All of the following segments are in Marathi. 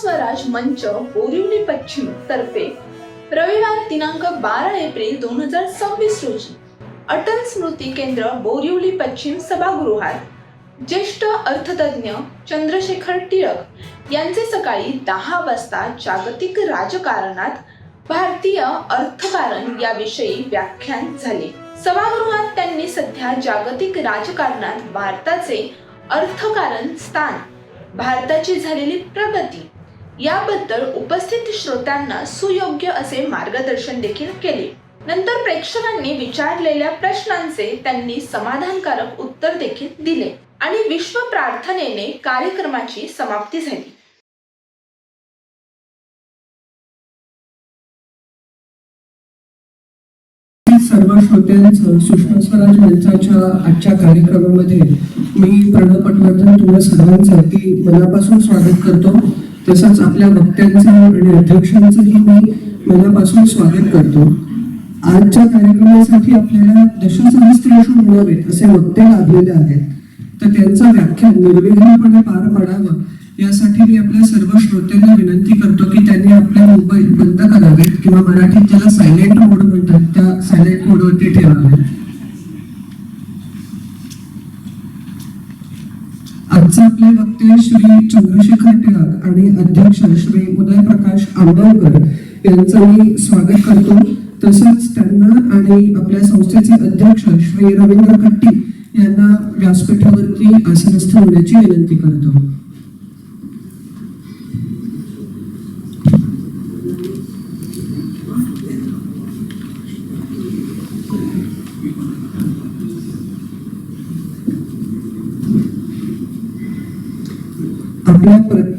स्वराज मंच बोरिवली पश्चिम तर्फे रविवार दिनांक 12 एप्रिल 2026 रोजी अटल स्मृती केंद्र बोरिवली पश्चिम सभागृहात ज्येष्ठ अर्थतज्ञ चंद्रशेखर टिळक यांचे सकाळी 10 वाजता जागतिक राजकारणात भारतीय अर्थकारण याविषयी व्याख्यान झाले। सभागृहात त्यांनी सध्या जागतिक राजकारणात भारताचे अर्थकारण स्थान, भारताची झालेली प्रगती याबद्दल उपस्थित श्रोत्यांना सुयोग्य असे मार्गदर्शन देखील केले। नंतर प्रेक्षकांनी विचारलेल्या प्रश्नांचे त्यांनी समाधानकारक उत्तर देखील दिले आणि विश्व प्रार्थनेने कार्यक्रमाची समाप्ती झाली। सर्व श्रोत्यांचं सुषमा स्वराज मंचाच्या आजच्या कार्यक्रमामध्ये मी प्रणव पटवर्धन तुम्हा सर्वांचं अगदी मनापासून स्वागत करतो। तसंच आपल्या वक्त्यांचं आणि अध्यक्षांचंही मी मनापासून स्वागत करतो। आजच्या कार्यक्रमासाठी आपल्याला दशसहस्रेषु म्हणावेत असे वक्ते लाभलेले आहेत, तर त्यांचं व्याख्यान निर्विघ्नपणे पार पडावं यासाठी मी आपल्या सर्व श्रोत्यांना विनंती करतो की त्यांनी आपले मोबाईल बंद करावेत किंवा मराठीत ज्याला सायलेंट मोड म्हणतात त्या सायलेंट मोडवरती ठेवावे। आजचे आपले वक्ते श्री चंद्रशेखर टिळक आणि अध्यक्ष श्री उदय प्रकाश आंबेडकर यांचं मी स्वागत करतो। तसंच त्यांना आणि आपल्या संस्थेचे अध्यक्ष श्री रवींद्र कट्टी यांना व्यासपीठावरती आसनस्थ होण्याची विनंती करतो। आपल्या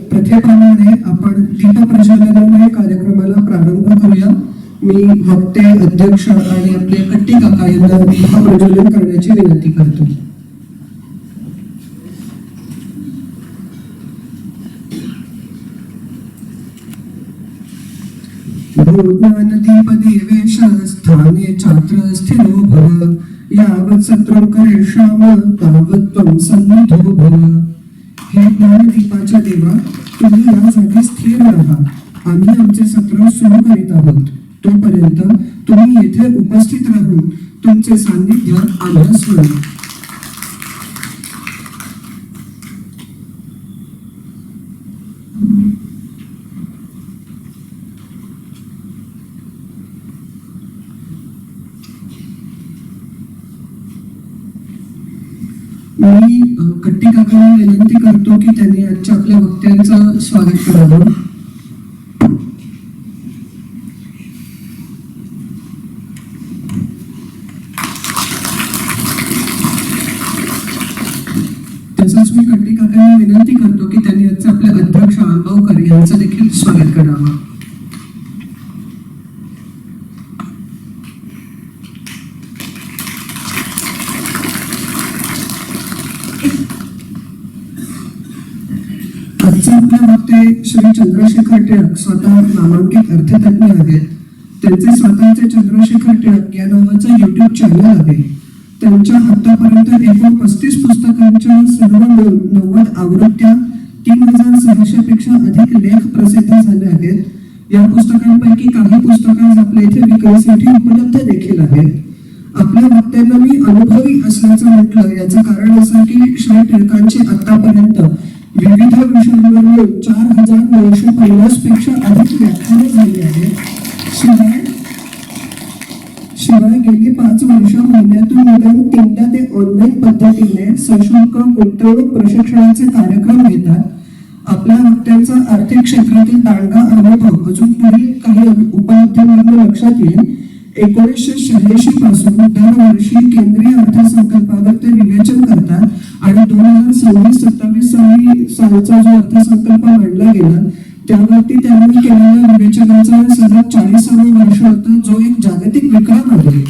प्रथेप्रमाणे आपण दीप प्रज्वलनाने कार्यक्रमाला प्रारंभ करूया। मी वक्ते, अध्यक्ष आणि आपले कट्टी काका यांना दीप प्रज्वलन करण्याची विनंती करतो। भूज्ञान दीप देवेश स्थाने छात्र स्थिरो भव यावत् सत्रं करिष्याम तावत् त्वं सन्निधो भव। हे ज्ञानदीपाच्या देवा, तुम्ही या जागी स्थिर राहा। आम्ही आमचे सत्र सुरू करीत आहोत, तोपर्यंत तुम्ही येथे उपस्थित राहून तुमचे सान्निध्य आम्हाला स्मरू। मी कट्टी काकांना विनंती करतो की त्यांनी आजच्या आपल्या वक्त्यांचं स्वागत करावं। तसंच मी कट्टी काकांना विनंती करतो की त्यांनी आजचे आपले अध्यक्ष आंबेडकर यांचं देखील स्वागत करावं। आजचे आपले वक्ते श्री चंद्रशेखर टिळक स्वतः नामांकित अर्थतज्ञ आहेत। त्यांचे स्वतःचे चंद्रशेखर टिळक या नावाचं YouTube चॅनल आहे। त्यांच्या आतापर्यंत एकूण 35 पुस्तकांच्या सर्व 90 आवृत्त्या 3600 पेक्षा अधिक लेख प्रसिद्ध झाले आहेत। या पुस्तकांपैकी काही पुस्तकं आपल्या इथे विक्रीसाठी उपलब्ध देखील आहेत। आपल्या वक्त्यांना मी अनुभवी असल्याचं म्हटलं, याचं कारण असं की श्री टिळकांची आतापर्यंत विविध विषयांवर 4950 पेक्षा अधिक व्याख्याने झाली आहेत। शिवाय गेली 5 वर्ष महिन्यातून निदान 3दा ते ऑनलाईन पद्धतीने सशुल्क गुंतवणूक प्रशिक्षणाचे कार्यक्रम घेतात। आपल्या वक्त्यांचा आर्थिक क्षेत्रातील दांडगा अनुभव अजून पुढील काही उपलब्धिंमध्ये लक्षात येईल। 1986 पासून दरवर्षी केंद्रीय अर्थसंकल्पावर ते विवेचन करतात आणि 2026-27 सालचा जो अर्थसंकल्प मांडला गेला त्यावरती त्यांनी केलेल्या विवेचनाचा सलग 40वे वर्ष होतं, जो एक जागतिक विक्रम आहे।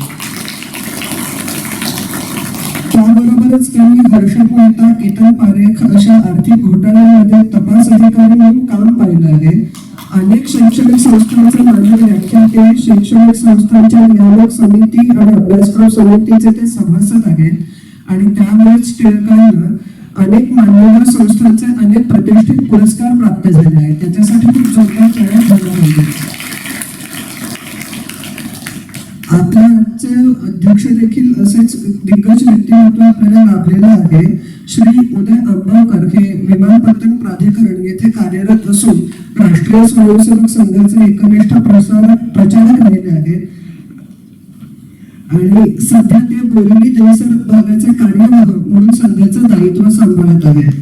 त्याबरोबरच त्यांनी हर्षद मेहता, केतन पारेख अशा आर्थिक घोटाळ्यांमध्ये तपास अधिकारी म्हणून काम पाहिलं आहे। अनेक शैक्षणिक संस्थांचे मानद व्याख्याते, शैक्षणिक संस्थांच्या नियामक समिती आणि अभ्यासक्रम समितीचे ते सभासद आहेत आणि त्यामुळेच टिळकांना अनेक मान्यवर संस्थांचे अनेक प्रतिष्ठित पुरस्कार प्राप्त झाले आहेत. त्याच्यासाठी खूप जोरदार टाळ्या झाल्या पाहिजेत. आपल्या आजचे अध्यक्ष देखील असेच दिग्गज व्यक्तिमत्व आपल्याला लाभलेलं आहे. श्री उदय अंबावकर हे विमानपत्तन प्राधिकरण येथे कार्यरत असून राष्ट्रीय स्वयंसेवक संघाचे एकनिष्ठ प्रचारक राहिले आहेत आणि सध्या ते बोरिवली दहिसर भागाचे कार्यवाह म्हणून संघाचं दायित्व सांभाळत आहेत.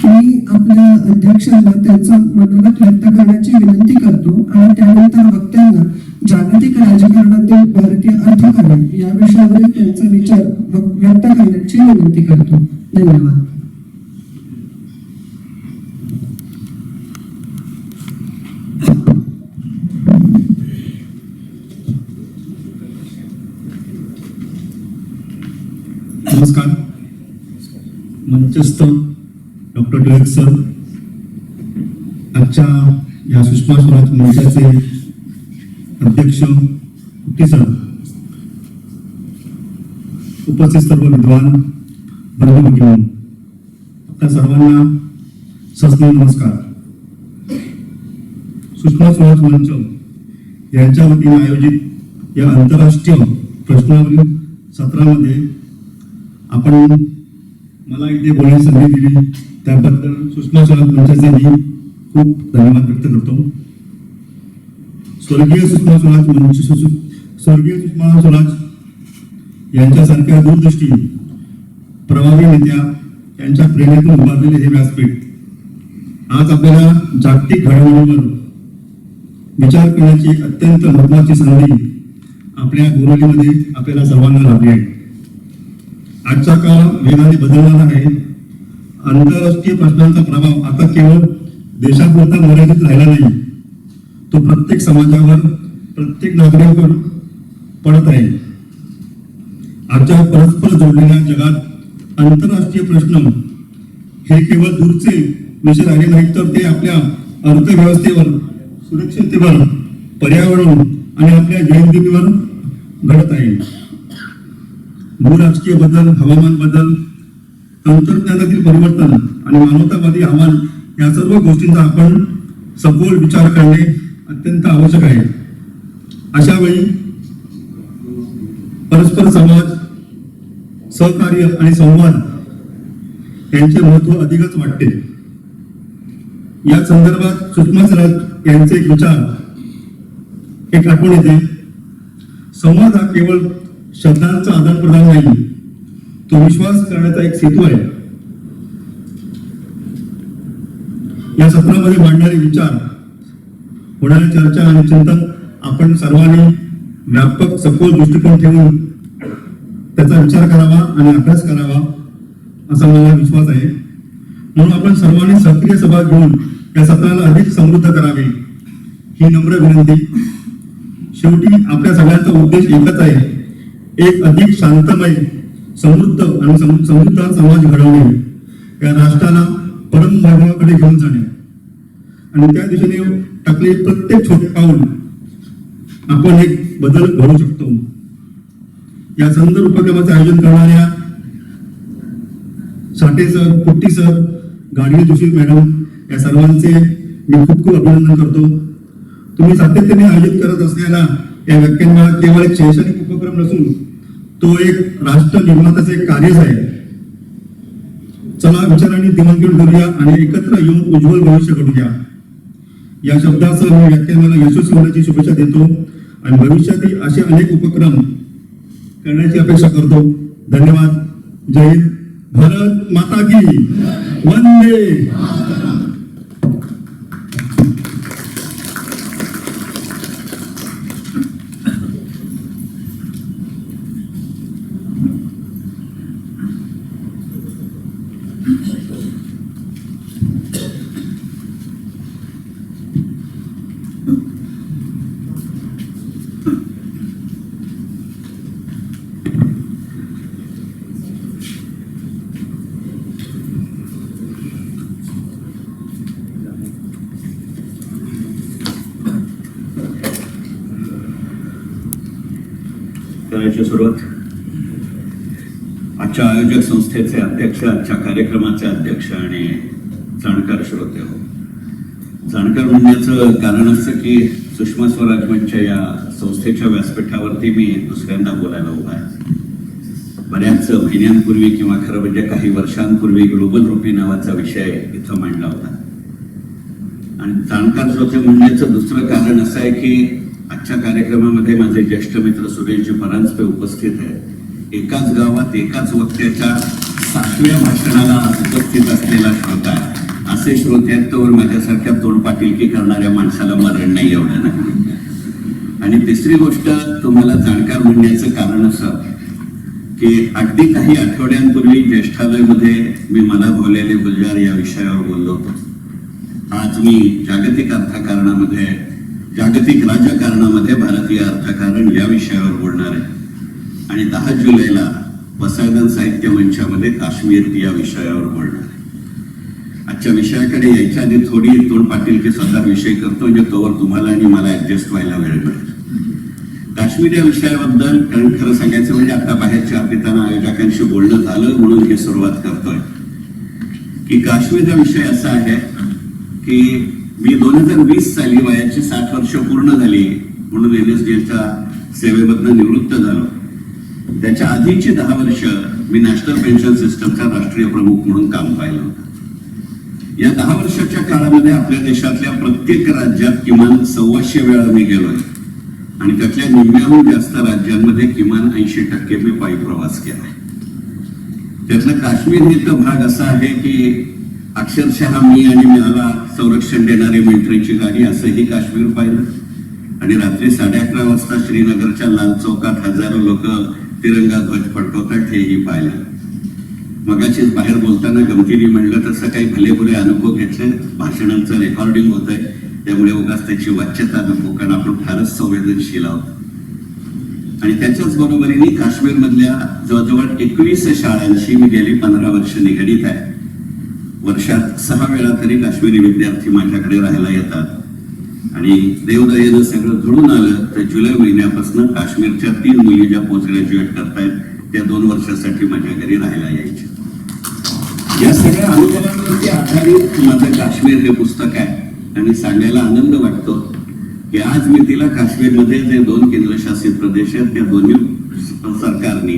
मी आपल्या अध्यक्षांना त्यांचं मनोगत व्यक्त करण्याची विनंती करतो आणि त्यानंतर वक्त्यांना जागतिक राजकारणातील भारतीय अर्थकारण या विषयावरील त्यांचा विचार व्यक्त करण्याची विनंती करतो. धन्यवाद. नमस्कार. मंचस्थ डॉक्टर टिळक सर, आजच्या या सुषमा स्वराज मंचाचे अध्यक्ष कुट्टी सर, उपस्थित सर्व विद्वान बंधू भगिनी, आपल्या सर्वांना सस्ने नमस्कार. सुषमा स्वराज मंच यांच्या वतीने आयोजित या आंतरराष्ट्रीय प्रश्नावली सत्रामध्ये आपण मला इथे बोलण्याची संधी दिली त्याबद्दल सुषमा स्वराज मंचाचे मी खूप धन्यवाद व्यक्त करतो. स्वर्गीय सुषमा स्वराज यांच्यासारख्या दूरदृष्टी प्रभावी नेत्या यांच्या प्रेरणेतून उभारलेले हे व्यासपीठ आज आपल्याला जागतिक घडामोडींवर विचार करण्याची अत्यंत महत्वाची संधी आपल्या बोरिवलीमध्ये आपल्याला सर्वांना लाभली आहे. आजचा काळ वेगाने बदलणार आहे. आंतरराष्ट्रीय प्रश्नांचा प्रभाव आता केवळ देशापुरता मर्यादित राहिला नाही, तो प्रत्येक समाजावर, प्रत्येक नागरिकावर पडत आहे. आजच्या परस्पर जोडलेल्या जगात आंतरराष्ट्रीय प्रश्न हे केवळ दूरचे विषय राहिले नाहीत, तर ते आपल्या अर्थव्यवस्थेवर, सुरक्षिततेवर, पर्यावरण आणि आपल्या जैविकतेवर घडत आहे. भूराजकीय बदल, हवामान बदल, तंत्रज्ञानातील परिवर्तन आणि मानवतावादी आव्हान या सर्व गोष्टींचा आपण सखोल विचार करणे अत्यंत आवश्यक आहे. अशा वेळी परस्पर समाज, सहकार्य आणि संवाद यांचे महत्व अधिकच वाटते. या संदर्भात सुषमा स्वराज यांचे एक विचार एक आठवण येते. संवाद हा केवळ शब्दांचा आदान प्रदान नाही, तो विश्वास करण्याचा एक सेतू आहे. या सत्रामध्ये मांडणारे विचार, होणाऱ्या चर्चा आणि चिंतन आपण सर्वांनी व्यापक सखोल दृष्टिकोन ठेवून त्याचा विचार करावा आणि अभ्यास करावा असा मला विश्वास आहे. म्हणून आपण सर्वांनी सक्रिय सहभाग घेऊन या सत्राला अधिक समृद्ध करावे ही नम्र विनंती. शेवटी आपल्या सगळ्यांचा उद्देश एकच आहे, एक अधिक शांतमय, समृद्ध आणि समृद्ध समाज घडवणे, या राष्ट्राला परम वैभवाकडे घेऊन जाणे आणि त्या दिशेने टाकले प्रत्येक छोटे पाऊल आपण एक बदल घडवू शकतो. या सुंदर उपक्रमाचे आयोजन करणाऱ्या साठे सर, कुट्टी सर, गाडगे जोशी मॅडम या सर्वांचे मी खूप खूप अभिनंदन करतो. तुम्ही सातत्याने आयोजित करत असलेला या व्याख्यानमाला केवळ एक शैक्षणिक उपक्रम नसून तो एक राष्ट्र निर्मात्याचे एक कार्यच आहे. चला विचारांनी दिवंगत करूया आणि एकत्र येऊन उज्ज्वल भविष्य घडूया. या शब्दासह मी व्याख्यानाला यशस्वी होण्याची शुभेच्छा देतो आणि भविष्यातील असे अनेक उपक्रम करण्याची अपेक्षा करतो. धन्यवाद. जय हिंद. भारत माता की वंदे. करायची सुरुवात. आजच्या आयोजक संस्थेचे अध्यक्ष, आजच्या कार्यक्रमाचे अध्यक्ष आणि जाणकार श्रोते हो. जाणकार म्हणण्याचं कारण असं की सुषमा स्वराज मंचच्या या संस्थेच्या व्यासपीठावरती मी दुसऱ्यांदा बोलायला उभा आहे. बऱ्याच महिन्यांपूर्वी किंवा खरं म्हणजे काही वर्षांपूर्वी ग्लोबल रुपी नावाचा विषय इथं मांडला होता. आणि जाणकार श्रोते म्हणण्याचं दुसरं कारण असं आहे की आजच्या कार्यक्रमामध्ये माझे ज्येष्ठ मित्र सुरेशजी परांजपे उपस्थित आहेत. एकाच गावात एकाच वक्त्याच्या 7व्या भाषणाला उपस्थित असलेला श्रोता आहे. असे श्रोते आहेत तर माझ्यासारख्या तोंडपाटीलकी करणाऱ्या माणसाला मरण नाही एवढं नाही. आणि तिसरी गोष्ट तुम्हाला जाणकार म्हणण्याचं कारण असं की अगदी काही आठवड्यांपूर्वी ज्येष्ठालयमध्ये मी मला भोवलेले गुलजार या विषयावर बोललो होतो. आज मी जागतिक अर्थकारणामध्ये, जागतिक राजकारणामध्ये भारतीय अर्थकारण या विषयावर बोलणार आहे. आणि 10 जुलैला पसायदन साहित्य मंचामध्ये काश्मीर या विषयावर बोलणार आहे. आजच्या विषयाकडे यायच्या आधी थोडी तोंडपाटीलकी स्वतः विषय करतो म्हणजे तोवर तुम्हाला आणि मला ऍडजस्ट व्हायला वेळ मिळेल. काश्मीर या विषयाबद्दल कारण खरं सांगायचं म्हणजे आता बाहेरच्या पिताना आयोजकांशी बोलणं झालं म्हणून हे सुरुवात करतोय की काश्मीर हा विषय असा आहे की मी 2020 साली वयाची 60 वर्ष पूर्ण झाली म्हणून NSDLच्या सेवेमधनं निवृत्त झालो. त्याच्या आधीची 10 वर्ष मी नॅशनल पेन्शन सिस्टमचा राष्ट्रीय प्रमुख म्हणून काम पाहिलं होतं. या 10 वर्षाच्या काळामध्ये आपल्या देशातल्या प्रत्येक राज्यात किमान 125 वेळा मी गेलोय आणि त्यातल्या निम्म्याहून जास्त राज्यांमध्ये किमान 80% मी पायी प्रवास केलाय. त्यातलं काश्मीर हे तर भाग असा आहे की अक्षरशः मी आणि मला संरक्षण देणारी मिलिटरीची गाडी असंही काश्मीर पाहिलं. आणि रात्री 11:30 वाजता श्रीनगरच्या लाल चौकात हजारो लोक तिरंगा ध्वज फडकवतात हेही पाहिलं. मगाशीच बाहेर बोलताना गमतीने म्हणलं तसं काही भले बुरे अनुभव घेतले. भाषणांचं रेकॉर्डिंग होत आहे त्यामुळे उगाच त्याची वाच्यता नको कारण आपण फारच संवेदनशील आहोत. आणि त्याच्याच बरोबरीने काश्मीर मधल्या जवळजवळ 21 शाळांशी मी गेली 15 वर्ष निगडीत आहे. वर्षात 6 वेळा तरी काश्मीरी विद्यार्थी माझ्याकडे राहायला येतात आणि देवदयेनं सगळं जुळून आलं तर जुलै महिन्यापासून काश्मीरच्या 3 मुली ज्या पोस्ट ग्रॅज्युएट करतायत त्या 2 वर्षासाठी माझ्या घरी राहायला यायच्या. या सगळ्या अनुभवांवरती आधारित माझं काश्मीर हे पुस्तक आहे. आणि सांगायला आनंद वाटतो की आज मी तिला काश्मीरमध्ये जे 2 केंद्रशासित प्रदेश आहेत त्या दोन्ही सरकारने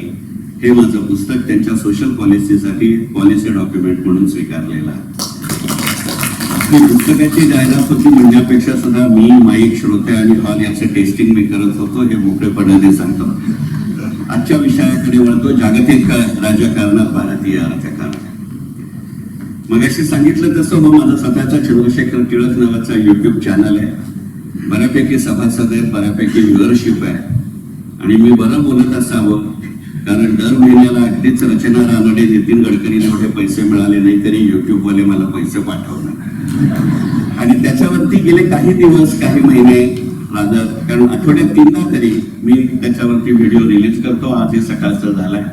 हे माझं पुस्तक त्यांच्या सोशल पॉलिसीसाठी पॉलिसी डॉक्युमेंट म्हणून स्वीकारलेलं आहे. पुस्तकाची जाहिरात होती म्हणण्यापेक्षा सुद्धा मी माईक, श्रोते आणि हॉल याचे टेस्टिंग मी करत होतो हे मोकळेपणाने सांगतो. आजच्या विषयाकडे वळतो, जागतिक राजकारणात भारतीय अर्थकारण. मगाशी सांगितलं तसं माझा स्वतःचा चंद्रशेखर टिळक नावाचा YouTube चॅनल आहे. बऱ्यापैकी सभासद आहेत, बऱ्यापैकी व्ह्युअरशिप आहे. आणि मी बरं बोलत असावं कारण दर महिन्याला अगदीच रचना रानडे, नितीन गडकरीने एवढे पैसे मिळाले नाही तरी YouTube वाले मला पैसे पाठवणार. आणि त्याच्यावरती गेले काही दिवस, काही महिने कारण आठवड्यात 3दा तरी मी त्याच्यावरती व्हिडिओ रिलीज करतो. आज हे सकाळचं झालाय.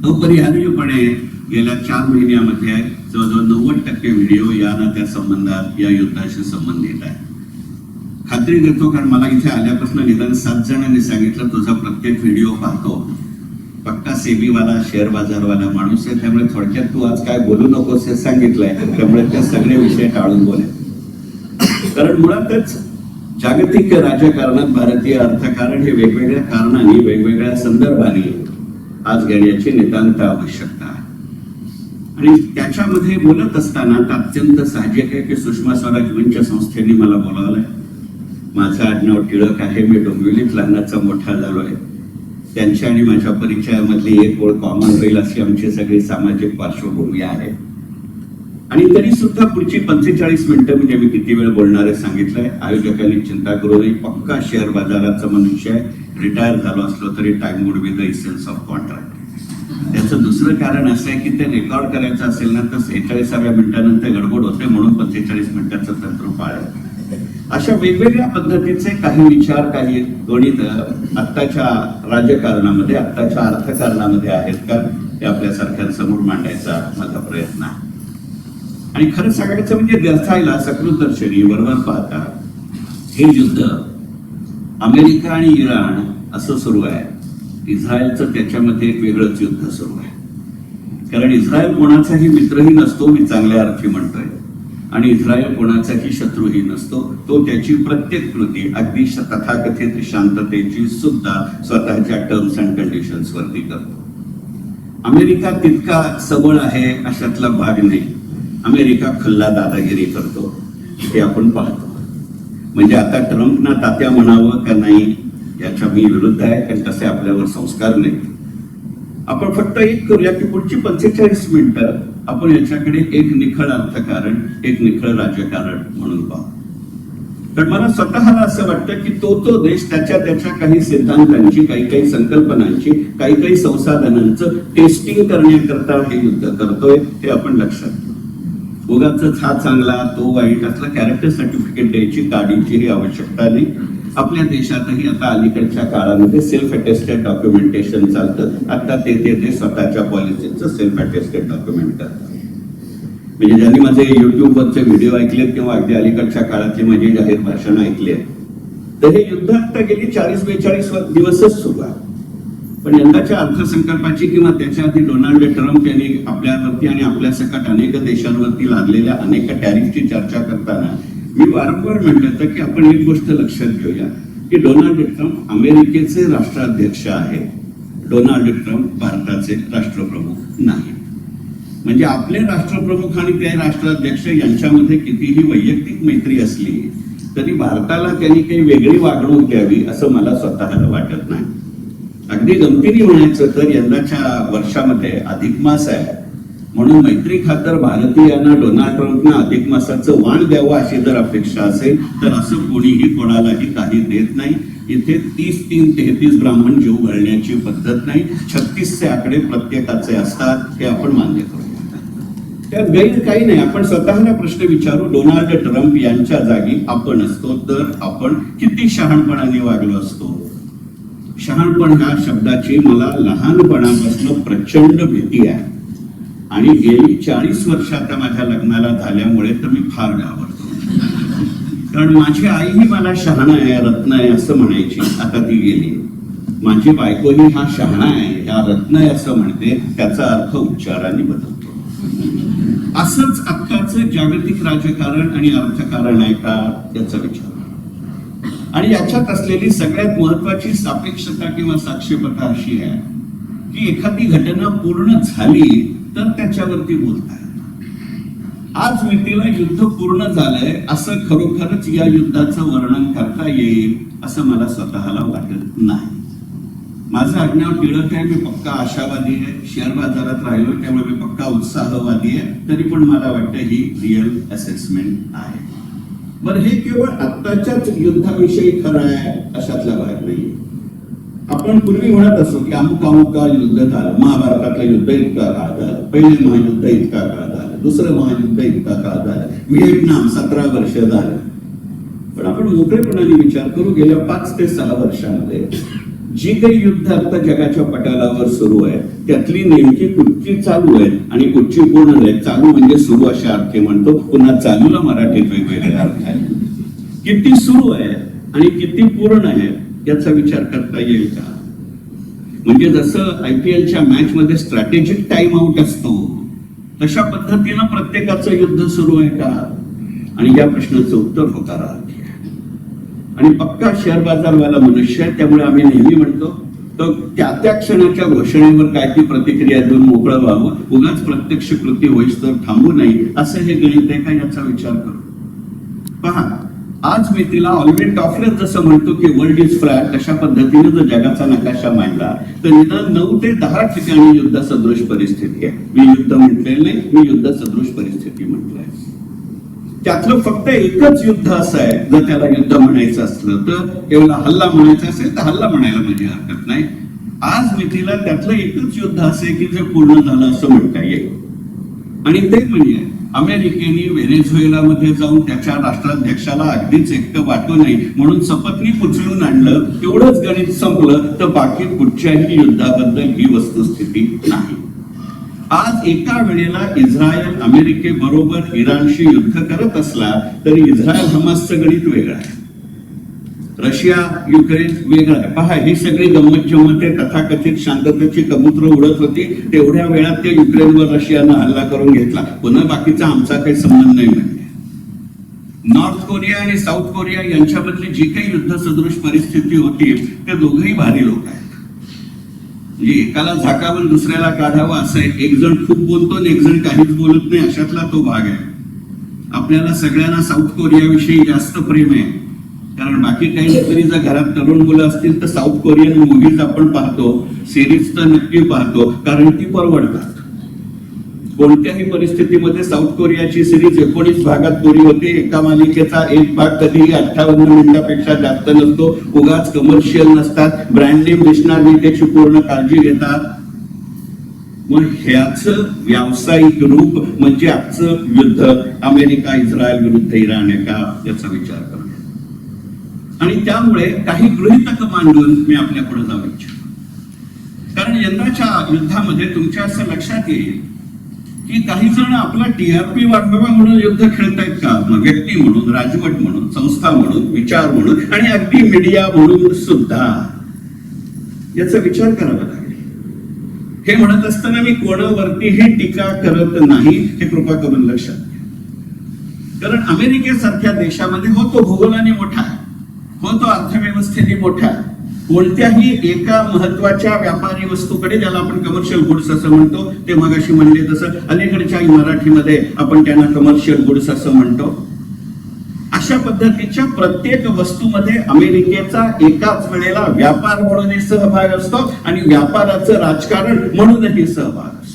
अपरिहार्यपणे गेल्या 4 महिन्यामध्ये जवळजवळ 90% व्हिडिओ या ना त्या संबंधात, या युद्धाशी संबंधित आहे. खात्री देतो कारण मला इथे आल्यापासून निदान 7 जणांनी सांगितलं तुझा प्रत्येक व्हिडिओ पाहतो. पक्का सेबीवाला, शेअर बाजारवाला माणूस आहे त्यामुळे थोडक्यात तू आज काय बोलू नकोस हे सांगितलंय. त्यामुळे ते सगळे विषय टाळून बोले. कारण मुळातच जागतिक राजकारणात भारतीय अर्थकारण हे वेगवेगळ्या कारणांनी, वेगवेगळ्या संदर्भाने आज घेण्याची नितांत आवश्यकता आहे. आणि त्याच्यामध्ये बोलत असताना अत्यंत साहजिक आहे की सुषमा स्वराज मंच संस्थेने मला बोलावलंय. माझं आडनाव टिळक आहे. मी डोंबिवलीत लहानाचा मोठा झालोय. त्यांच्या आणि माझ्या परिचयामधली एक ओळ कॉमन होईल अशी आमची सगळी सामाजिक पार्श्वभूमी आहे. आणि तरी सुद्धा पुढची 45 मिनिटं म्हणजे मी किती वेळ बोलणार आहे सांगितलंय. आयोजकांनी चिंता करू नये. पक्का शेअर बाजाराचा मनुष्य आहे. रिटायर झालो असलो तरी time would be the essence of contract. त्याचं दुसरं कारण असं आहे की ते रेकॉर्ड करायचं असेल ना तर 46व्या मिनिटानंतर गडबड होते म्हणून 45 मिनिटाचं तंत्र पाळलं. अशा वेगवेगळ्या पद्धतीचे काही विचार, काही गणित आत्ताच्या राजकारणामध्ये, आत्ताच्या अर्थकारणामध्ये आहेत का हे आपल्यासारख्यांसमोर मांडायचा माझा प्रयत्न आहे. आणि खरं सांगायचं म्हणजे व्यर्थायला सकृतदर्शनी वरवर पाहता हे युद्ध अमेरिका आणि इराण असं सुरू आहे. इस्रायलचं त्याच्यामध्ये एक वेगळंच युद्ध सुरू आहे. कारण इस्रायल कोणाचाही मित्रही नसतो, मी चांगल्या अर्थी म्हणतोय, आणि इस्रायल कोणाचाही शत्रूही नसतो. तो त्याची प्रत्येक कृती अगदी तथाकथित शांततेची सुद्धा स्वतःच्या टर्म्स अँड कंडिशन्स वरती करतो. अमेरिका तितका सबळ आहे अशातला भाग नाही. अमेरिका खल्ला दादागिरी करतो हे आपण पाहतो. म्हणजे आता ट्रम्पना तात्या म्हणावं का नाही याच्या मी विरुद्ध आहे, कारण तसे आपल्यावर संस्कार नाही. आपण फक्त एक करूया की पुढची 45 मिनिटं आपण याच्याकडे एक निखळ अर्थकारण, एक निखळ राजकारण म्हणून पाहू. तर मला स्वतःला असं वाटतं की तो देश त्याच्या काही सिद्धांतांची, काही संकल्पनांची, काही संसाधनांचं टेस्टिंग करण्याकरता हे युद्ध करतोय हे आपण लक्षात घेऊ. उगाच हा चांगला तो वाईट असला कॅरेक्टर सर्टिफिकेट द्यायची काढीची आवश्यकता नाही. आपल्या देशातही आता अलीकडच्या काळामध्ये सेल्फ अटेस्टेड डॉक्युमेंटेशन चालतं. आता ते स्वतःच्या पॉलिसीचं सेल्फ अटेस्टेड डॉक्युमेंट करतात. म्हणजे ज्यांनी माझे युट्यूबवरचे व्हिडिओ ऐकलेत किंवा अगदी अलीकडच्या काळातले माझे जाहीर भाषण ऐकले, तर हे युद्ध आता गेली 40-42 दिवसच सुरू आहे. पण यंदाच्या अर्थसंकल्पाची किंवा त्याच्या आधी डोनाल्ड ट्रम्प यांनी आपल्यावरती आणि आपल्या सकट अनेक देशांवरती लादलेल्या अनेक टॅरिफची चर्चा करताना मी वारंवार म्हटलं होतं की आपण एक गोष्ट लक्षात घेऊया की डोनाल्ड ट्रम्प अमेरिकेचे राष्ट्राध्यक्ष आहे, डोनाल्ड ट्रम्प भारताचे राष्ट्रप्रमुख नाही. म्हणजे आपले राष्ट्रप्रमुख आणि ते राष्ट्राध्यक्ष यांच्यामध्ये कितीही वैयक्तिक मैत्री असली तरी भारताला त्यांनी काही वेगळी वागणूक द्यावी असं मला स्वतःला वाटत नाही. अगदी गमतीने म्हणायचं तर यंदाच्या वर्षामध्ये अधिक मास आहे म्हणून मैत्री खातर भारतीयांना डोनाल्ड ट्रम्पना अधिक मासाचं वाण द्यावं अशी जर अपेक्षा असेल तर असं कोणीही कोणालाही काही देत नाही. इथे 30-33 ब्राह्मण जीव घालण्याची पद्धत नाही. 36चे आकडे प्रत्येकाचे असतात हे आपण मान्य करू. त्यात गैर काही नाही. आपण स्वतःला प्रश्न विचारू, डोनाल्ड ट्रम्प यांच्या जागी आपण असतो तर आपण किती शहाणपणाने वागलो असतो. शहाणपण ह्या शब्दाची मला लहानपणापासून प्रचंड भीती आहे आणि गेली 40 वर्ष आता माझ्या लग्नाला झाल्यामुळे तर मी फार घाबरतो. कारण माझी आईही मला शहाणा आहे, रत्न आहे असं म्हणायची, आता ती गेली. माझी बायकोही हा शहाणा आहे, हा रत्न आहे असं म्हणते, त्याचा अर्थ उच्चाराने बदलतो. असंच आत्ताचं जागतिक राजकारण आणि अर्थकारण आहे का याचा विचार. आणि याच्यात असलेली सगळ्यात महत्वाची सापेक्षता किंवा साक्षेपता अशी आहे की एखादी घटना पूर्ण झाली तर त्याच्यावरती बोलताय. आज मितीला युद्ध पूर्ण झालंय असं खरोखरच या युद्धाचं वर्णन करता येईल असं मला स्वतःला वाटत नाही. माझं आज्ञाव टिळक आहे, मी पक्का आशावादी आहे. शेअर बाजारात राहिलो त्यामुळे मी पक्का उत्साहवादी आहे. तरी पण मला वाटतं ही रिअल असेसमेंट आहे. बरं, हे केवळ आत्ताच्याच युद्धाविषयी खरं आहे अशातला भाग नाही. आपण पूर्वी म्हणत असो की अमुक का युद्ध झालं, महाभारतातलं युद्ध इतका काळ झालं, पहिले महायुद्ध इतका काळ झालं, दुसरं महायुद्ध इतका काळ झालं, व्हिएटनाम 17 वर्ष झालं. पण आपण मोकळेपणाने विचार करू, गेल्या 5 ते 6 वर्षांमध्ये जी काही युद्ध आता जगाच्या पटलावर सुरू आहे त्यातली नेमकी कुठची चालू आहे आणि कुठची पूर्ण आहे. चालू म्हणजे सुरू अशा अर्थी म्हणतो, पुन्हा चालूला मराठीत वेगवेगळे अर्थ आहे. किती सुरू आहे आणि किती पूर्ण आहे याचा विचार करता येईल का? म्हणजे जसं IPLच्या मॅच मध्ये स्ट्रॅटेजिक टाइम आउट असतो तशा पद्धतीनं प्रत्येकाचं युद्ध सुरू आहे का? आणि या प्रश्नाचं उत्तर होकारार्थी आहे. आणि पक्का शेअर बाजारवाला मनुष्य आहे त्यामुळे आम्ही नेहमी म्हणतो तर त्या क्षणाच्या घोषणेवर काय ती प्रतिक्रिया देऊन मोकळं व्हावं, उगाच प्रत्यक्ष कृती होईस तर थांबू नये असं हे गणित आहे का याचा विचार करू. पहा, आज मी तिला ऑलवेट ऑफर जसं म्हणतो की वर्ल्ड इज फ्लॅट तशा पद्धतीने जर जगाचा नकाशा मांडला तर निदान 9 ते 10 ठिकाणी युद्ध सदृश परिस्थिती आहे. मी युद्ध म्हटलेलं नाही, मी युद्ध सदृश परिस्थिती म्हटलंय. त्यातलं फक्त एकच युद्ध असं आहे, जर त्याला युद्ध म्हणायचं असलं तर केवळ हल्ला म्हणायचा असेल तर हल्ला म्हणायला माझी हरकत नाही. आज मितीला त्यातलं एकच युद्ध असे की जे पूर्ण झालं असं म्हणता येईल. आणि ते म्हणजे अमेरिकेने व्हेनेझुएलामध्ये जाऊन त्याच्या राष्ट्राध्यक्षाला अगदीच एकटं वाटू नये म्हणून सपत्नीक उचलून आणलं, एवढंच गणित संपलं तर बाकी कुठच्याही युद्धाबद्दल ही वस्तुस्थिती नाही. आज एका वेळेला इस्रायल अमेरिकेबरोबर इराणशी युद्ध करत असला तरी इस्रायल हमासचं गणित वेगळं आहे. रशिया युक्रेन वेगळं आहे. पहा, ही सगळी गंमत जेव्हा ते तथाकथित शांततेची कबुतरं उडत होती तेवढ्या वेळात ते युक्रेनवर रशियानं हल्ला करून घेतला. पुन्हा बाकीचा आमचा काही संबंध नाही म्हणजे. नॉर्थ कोरिया आणि साऊथ कोरिया यांच्यामधली जी काही युद्ध सदृश परिस्थिती होती ते दोघंही भारी लोक आहेत. म्हणजे एकाला झाकावून दुसऱ्याला काढावं असं आहे. एक जण खूप बोलतो आणि एक जण काहीच बोलत नाही, अशातला तो भाग आहे. आपल्याला सगळ्यांना साऊथ कोरियाविषयी जास्त प्रेम आहे, कारण बाकी काही तरी जर घरात तरुण मुलं असतील तर साऊथ कोरियन मूव्हीज आपण पाहतो, सिरीज तर नक्की पाहतो, कारण ती परवडतात. कोणत्याही परिस्थितीमध्ये साऊथ कोरियाची सिरीज 19 भागात पुरी होते. एका मालिकेचा एक भाग कधीही 58 मिनिटापेक्षा जास्त नसतो. उगाच कमर्शियल नसतात, ब्रँड नेम दिसणार नाही त्याची पूर्ण काळजी घेतात. मग ह्याच व्यावसायिक रूप म्हणजे आजचं युद्ध अमेरिका इस्रायल विरुद्ध इराण आहे का याचा विचार करा. आणि त्यामुळे काही गृहीतक मांडून मी आपल्या पुढे जाऊ इच्छितो. कारण यंदाच्या युद्धामध्ये तुमच्या असं लक्षात येईल की काही जण आपला टीआरपी वाढवावा म्हणून युद्ध खेळतायत का? मग व्यक्ती म्हणून, राजवट म्हणून, संस्था म्हणून, विचार म्हणून आणि अगदी मीडिया म्हणून सुद्धा याचा विचार करावा लागेल. हे म्हणत असताना मी कोणावरतीही टीका करत नाही, हे कृपा करून लक्षात घ्या. कारण अमेरिकेसारख्या देशामध्ये हो तो भूगोलाने मोठा आहे, हो तो अर्थव्यवस्थेने मोठा आहे. कोणत्याही एका महत्वाच्या व्यापारी वस्तूकडे, ज्याला आपण कमर्शियल गुड्स असं म्हणतो, ते मगाशी म्हणले तसं अलीकडच्या मराठीमध्ये आपण त्यांना कमर्शियल गुड्स असं म्हणतो, अशा पद्धतीच्या प्रत्येक वस्तूमध्ये अमेरिकेचा एकाच वेळेला व्यापार म्हणूनही सहभाग असतो आणि व्यापाराचं राजकारण म्हणूनही सहभाग असतो.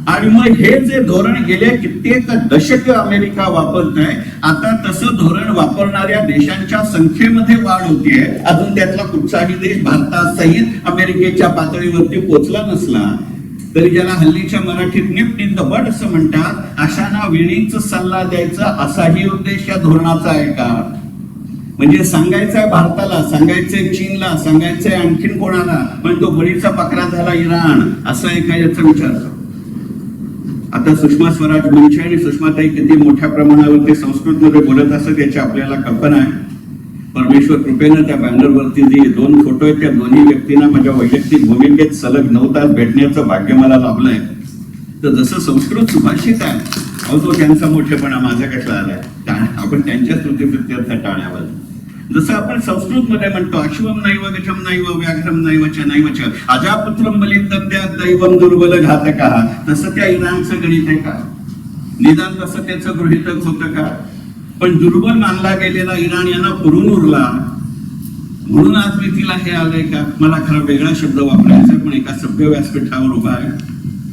आणि मग हे जे धोरण गेले कित्येक दशक अमेरिका वापरत आहे, आता तसं धोरण वापरणाऱ्या देशांच्या संख्येमध्ये वाढ होतीये. अजून त्यातला कुठचाही देश भारतासहित अमेरिकेच्या पातळीवरती पोहोचला नसला तरी ज्याला हल्लीच्या मराठीत निफ्ट इन द बड असं म्हणतात, अशांना वेळीच सल्ला द्यायचा असाही उद्देश या धोरणाचा आहे का? म्हणजे सांगायचंय भारताला, सांगायचंय चीनला, सांगायचंय आणखीन कोणाला, पण तो बळीचा पकरा झाला इराण, असं आहे का याचा विचार करा. आता सुषमा स्वराज मंच आणि सुषमाताई किती मोठ्या प्रमाणावरती संस्कृतमध्ये बोलत असत याची आपल्याला कल्पना आहे. परमेश्वर कृपेनं त्या बॅनरवरती जे 2 फोटो आहेत त्या दोन्ही व्यक्तींना माझ्या वैयक्तिक भूमिकेत सलग 9 तास भेटण्याचं भाग्य मला लाभलंय. तर जसं संस्कृत सुभाषित आहे, अहो तो त्यांचा मोठेपणा माझा कसा आलाय, आपण त्यांच्या स्तुतीप्रित्यर्थ टाळ्यावर. जसं आपण संस्कृत मध्ये म्हणतो अश्वम नैव गजम नैव व्याघ्रम नैव च नैव च अजापुत्रम बलिंदत्या दैवम दुर्बल घातकः, तसं त्या इराणचं गणित आहे का? निदान तसं त्याचं गृहीतक होतं का? पण दुर्बल मानला गेलेला इराण यांना पुरून उरला म्हणून आज मी तिला हे आलंय का? मला खरा वेगळा शब्द वापरायचा, पण एका सभ्य व्यासपीठावर उभा आहे,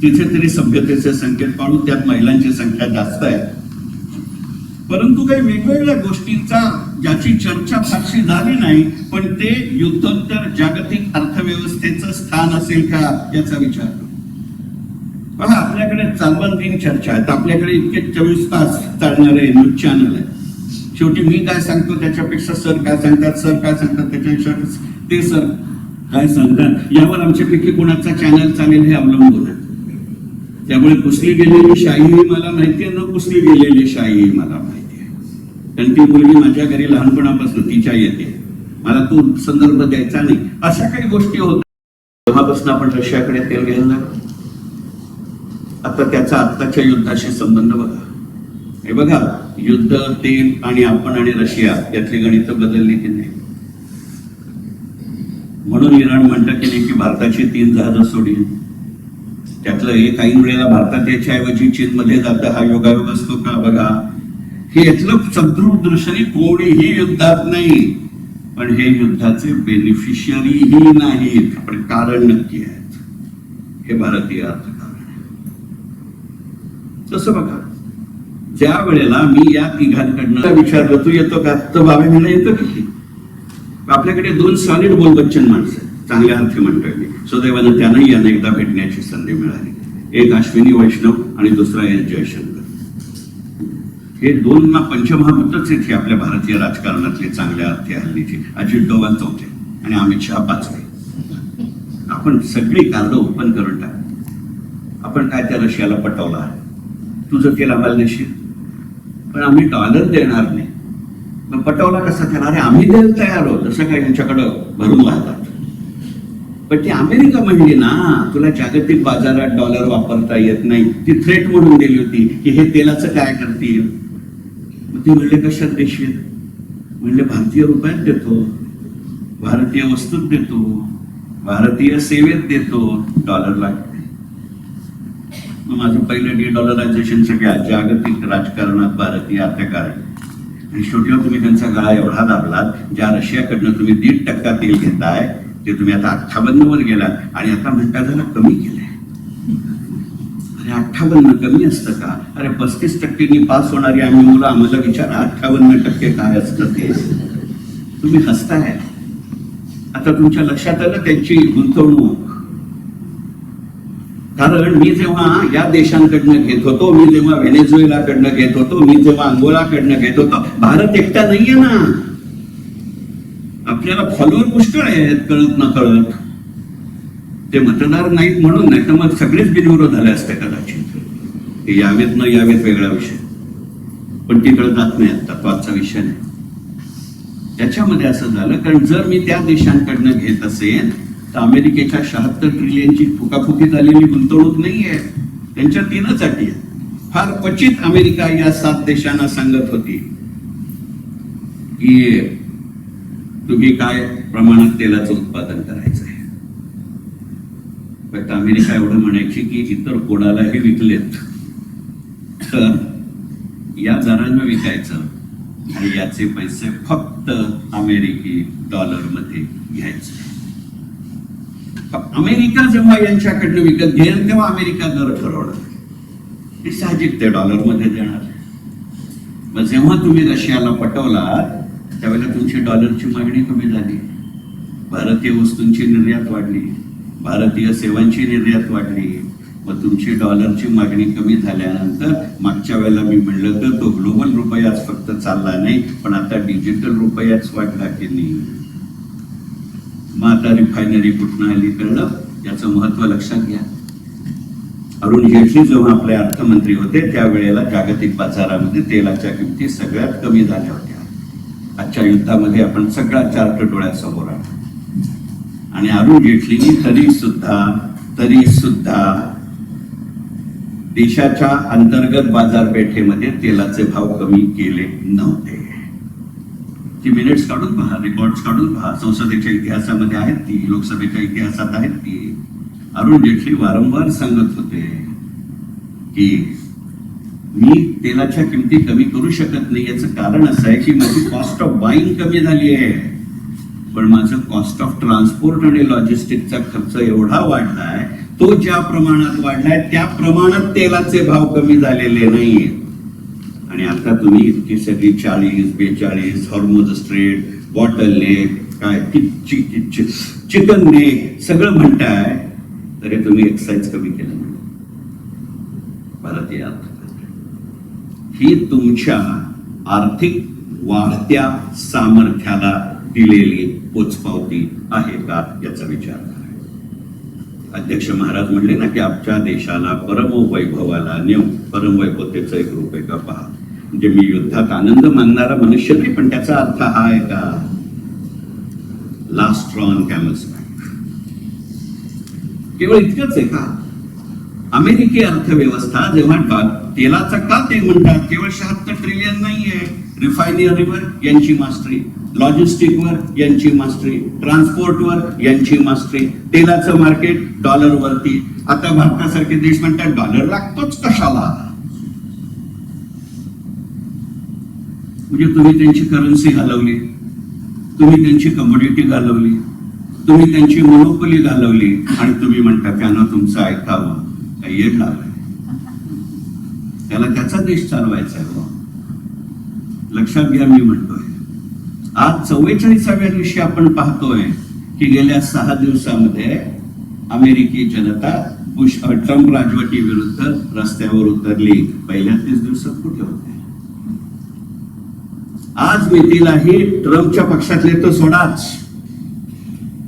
तिथे तरी सभ्यतेचे संकेत पाडून त्यात महिलांची संख्या जास्त आहे. परंतु काही वेगवेगळ्या गोष्टींचा ज्याची चर्चा फारशी झाली नाही, पण ते युद्धोत्तर जागतिक अर्थव्यवस्थेचं स्थान असेल का याचा विचार. पहा, आपल्याकडे चालवण दिन चर्चा आहे, आपल्याकडे इतके 24 तास चालणारे न्यूज चॅनल आहे. शेवटी मी काय सांगतो त्याच्यापेक्षा सर काय सांगतात, सर काय सांगतात त्याच्यापेक्षा ते सर काय सांगतात, यावर आमच्यापैकी कोणाचा चॅनल चालेल हे अवलंबून आहे. त्यामुळे पुसली गेलेली शाहीही मला माहिती आहे, न पुसली गेलेली शाहीही मला माहिती आहे. कारण ती मुलगी माझ्या घरी लहानपणापासून तिच्या येते, मला तो संदर्भ द्यायचा नाही, अशा काही गोष्टी होत्या. तेव्हापासून आपण रशियाकडे तेल घ्यायला लागलो. आता त्याचा आत्ताच्या युद्धाशी संबंध बघा. हे बघा, युद्ध, तेल आणि आपण आणि रशिया यातली गणित बदलली की नाही? म्हणून इराण म्हणतं की नाही की भारताची 3 जहाजं सोडली, त्यातलं एक ऐन वेळेला भारतात याच्या ऐवजी चीन मध्ये जातं. हा योगायोग असतो का? बघा, हे यातलं सदृढ दृश्याने कोणीही युद्धात नाही, पण हे युद्धाचे बेनिफिशियरीही नाहीत, पण कारण नक्की आहेत. हे भारतीय अर्थकारण आहे. तसं बघा, ज्या वेळेला मी या तिघांकडनं विचारलं तू येतो का, तर बाबा म्हणलं येतो की. आपल्याकडे 2 सॉलिड बोल बच्चन माणसं, चांगल्या अर्थी म्हणतोय मी, सुदैवानं त्यांनाही अनेकदा भेटण्याची संधी मिळाली. एक अश्विनी वैष्णव आणि दुसरा एस जयशंकर. हे 2 पंचमहाभूतच आहेत आपल्या भारतीय राजकारणातले चांगल्या अर्थी हल्लीचे. अजित डोवाल 4थे आणि अमित शहा 5वे. आपण सगळी कार्ड ओपन करून टाक. आपण काय त्या रशियाला पटवला, तुझं तेल आम्हाला देशील, पण आम्ही डॉलर देणार नाही. मग पटवला कसा त्याला? अरे आम्ही द्यायला तयार आहोत, जसं काय यांच्याकडं भरून वाहतात. पण ती अमेरिका म्हणली ना, तुला जागतिक बाजारात डॉलर वापरता येत नाही, ती थ्रेट म्हणून दिली होती की हे तेलाचं काय करतील. मग ते म्हणले कशात देशील? म्हणले भारतीय रुपयात देतो, भारतीय वस्तूत देतो, भारतीय सेवेत देतो, डॉलर लागते. मग माझं पहिलं डॉलरायझेशन सगळ्या जागतिक राजकारणात भारतीय अर्थकारण. आणि शेवटी तुम्ही त्यांचा गळा एवढा दाबलात, ज्या रशियाकडनं तुम्ही 1.5% तेल घेताय ते तुम्ही आता 58 वर गेलात आणि आता म्हणता जरा कमी केलंय. अरे 58 कमी असतं का? अरे 35% पास होणारी आम्ही मुलं, आम्हाला विचारा 58% काय असतं ते. तुम्ही हसताय. आता तुमच्या लक्षात आलं त्यांची गुंतवणूक. कारण मी जेव्हा या देशांकडनं घेत होतो, मी जेव्हा व्हेनेझुएलाकडनं घेत होतो, मी जेव्हा अंगोलाकडनं घेत होतो, भारत एकटा नाहीये ना. आपल्याला फॉलोअर पुष्कळ आहेत, कळत न कळत. ते मतदार नाहीत म्हणून, नाही तर मग सगळेच बिनविरोध झाले असते कदाचित. ते यावेत न यावेत वेगळा विषय, पण तिकडे जात नाही आता, तो आजचा विषय नाही. त्याच्यामध्ये असं झालं, कारण जर मी त्या देशांकडनं घेत असेल तर अमेरिकेच्या 76 ट्रिलियनची फुकाफुकी झालेली गुंतवणूक नाहीये. त्यांच्या 3च अटी आहेत. फार क्वचित अमेरिका या 7 देशांना सांगत होती की तुम्ही काय प्रमाणात तेलाचं उत्पादन करायचं आहे. फक्त अमेरिका एवढं म्हणायची की इतर कोणालाही विकलेत तर या दरानं विकायचं आणि याचे पैसे फक्त अमेरिकी डॉलरमध्ये घ्यायचे. अमेरिका जेव्हा यांच्याकडनं विकत घेईल तेव्हा अमेरिका दर ठरवणार. हे साहजिक, ते डॉलरमध्ये देणार. मग जेव्हा तुम्ही रशियाला पटवलात त्यावेळेला तुमची डॉलरची मागणी कमी झाली, भारतीय वस्तूंची निर्यात वाढली, भारतीय सेवांची निर्यात वाढली. मग तुमची डॉलरची मागणी कमी झाल्यानंतर मागच्या वेळेला मी म्हणलं तर तो ग्लोबल रुपयाच फक्त चालला नाही, पण आता डिजिटल रुपयाच वाढला की नाही. मग आता रिफायनरी कुठनं आली कळलं, याचं महत्व लक्षात घ्या. अरुण जेटली जेव्हा आपले अर्थमंत्री होते त्यावेळेला जागतिक बाजारामध्ये तेलाच्या किमती सगळ्यात कमी झाल्या होत्या. आजच्या युद्धामध्ये आपण सगळा चार्ट डोळ्यासमोर आहे. आणि अरुण जेटलीनी तरी सुद्धा देशाच्या अंतर्गत बाजारपेठेमध्ये तेलाचे भाव कमी केले नव्हते. ती मिनिट्स काढून पहा, रेकॉर्ड्स काढून पहा. संसदेच्या इतिहासामध्ये आहेत ती, लोकसभेच्या इतिहासात आहेत ती. अरुण जेटली वारंवार सांगत होते की मी तेलाच्या किमती कमी करू शकत नाही. याचं कारण असं आहे की माझी कॉस्ट ऑफ बाईंग कमी झाली आहे, पण माझं कॉस्ट ऑफ ट्रान्सपोर्ट आणि लॉजिस्टिकचा खर्च एवढा वाढलाय, तो ज्या प्रमाणात वाढलाय त्या प्रमाणात तेलाचे भाव कमी झालेले नाहीये. आणि आता तुम्ही इतकी सगळी 40, 42 हॉर्मुझ स्ट्रेट, बॉटल नेक, काय चिकन नेक सगळं म्हणताय, तरी तुम्ही एक्साइज कमी केलं नाही. भारतीय ही तुमच्या आर्थिक वाढत्या सामर्थ्याला दिलेली पोचपावती आहे का याचा विचार करा. अध्यक्ष महाराज म्हणले ना की आमच्या देशाला परमवैभवाला नेऊ. परमवैभवतेचं एक रूप आहे का पहा. म्हणजे मी युद्धात आनंद मानणारा मनुष्य नाही, पण त्याचा अर्थ हा आहे का लास्ट ऑन कॅमल्स बॅक. केवळ इतकंच आहे का? अमेरिकी अर्थव्यवस्था जेव्हा तेलाचा का ते म्हणतात, केवळ 76 ट्रिलियन नाहीये. रिफायनरीवर यांची मास्टरी, लॉजिस्टिकवर यांची मास्टरी, ट्रान्सपोर्टवर यांची मास्टरी, तेलाचं मार्केट डॉलरवरती. आता भारतासारखे देश म्हणतात डॉलर लागतोच कशाला. म्हणजे तुम्ही त्यांची करन्सी घालवली, तुम्ही त्यांची कमोडिटी घालवली, तुम्ही त्यांची मोनोपोली घालवली आणि तुम्ही म्हणता त्यानं तुमचं ऐकावं. काही येत लागलं, त्याला त्याचा देश चालवायचा आहे. लक्षात घ्या, मी म्हणतोय आज 44व्या दिवशी आपण पाहतोय की गेल्या 6 दिवसामध्ये अमेरिकी जनता ट्रम्प राजवटी विरुद्ध रस्त्यावर उतरली. पहिल्या 30 दिवसात कुठे होते? आज मितीलाही ट्रम्पच्या पक्षातले तर सोडाच,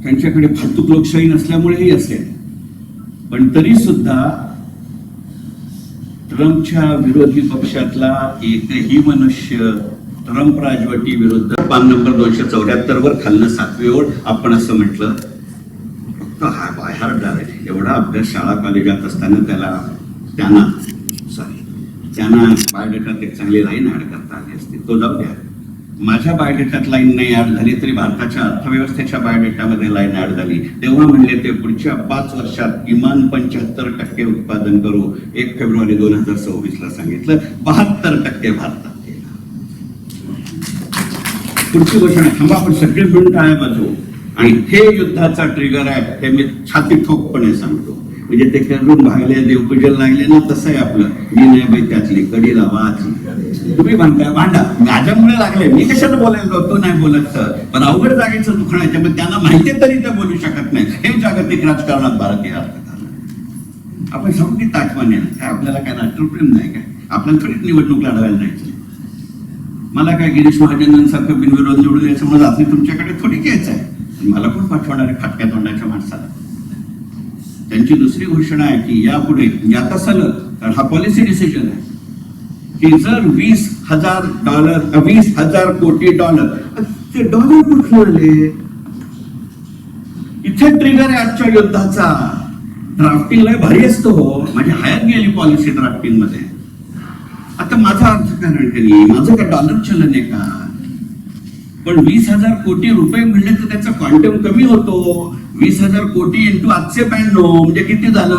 त्यांच्याकडे फालतूक लोकशाही नसल्यामुळेही असेल, पण तरी सुद्धा ट्रम्पच्या विरोधी पक्षातला एकही मनुष्य ट्रम्प राजवटी विरुद्ध पान नंबर 274 वर खाल्लं 7वी ओळ आपण असं म्हटलं हा बाय हार्ट आहे. एवढा अभ्यास शाळा कॉलेजात असताना त्यांना बायोडेटात एक चांगली लाईन ऍड करता आली असती. तो जाऊ द्या, माझ्या बायोडेटात लाईन नाही ऍड झाली तरी भारताच्या अर्थव्यवस्थेच्या बायोडेटामध्ये लाईन ऍड झाली. तेव्हा म्हणले ते पुढच्या 5 वर्षात किमान 75% उत्पादन करू. 1 फेब्रुवारी 2026 ला सांगितलं 72% भारतात केलं. पुढची घोषणा थांबा आपण सगळे मिळून टाळ्या वाजवू. आणि हे युद्धाचा ट्रिगर आहे हे मी छाती ठोकपणे सांगतो. म्हणजे ते करून भागले देवपूजन लागले ना, तसं आहे आपलं. मी नाही बाई त्यातली कडीला वाचली, तुम्ही म्हणताय भांडा, माझ्यामुळे लागले, मी कशाला बोलायला तू नाही बोलत तर. पण अवघड जागेचं दुखणं आहे, त्यामुळे त्यांना माहिती तरी ते बोलू शकत नाही. हे जागतिक राजकारणात भारतीय अर्थकारण आपण समजी ताटमाने काय आपल्याला काय राष्ट्रप्रेम नाही काय, आपल्याला थोडीच निवडणूक लढवायला जायची. मला काय गिरीश महाजनांसारखं बिनविरोध निवडून यायचं मला आपली तुमच्याकडे थोडी घ्यायचं आहे. मला कोण पाठवणार आहे फाटक्या तोंडाच्या माणसाला. त्यांची दुसरी घोषणा आहे की यापुढे आता सलग, कारण हा पॉलिसी डिसिजन आहे की जर $20,000 कोटी ते डॉलर कुठून आले. इथे ट्रिगर आहे आजच्या युद्धाचा. ड्राफ्टिंग लय भारी असतो हो, माझी हयात गेली पॉलिसी ड्राफ्टिंग मध्ये. आता माझा अर्थकारण केली, माझं का डॉलर चलन आहे का. पण 20,000 कोटी रुपये म्हणले तर त्याचा क्वांटम कमी होतो. 20,000 कोटी इंटू आजचे 92 म्हणजे किती झालं.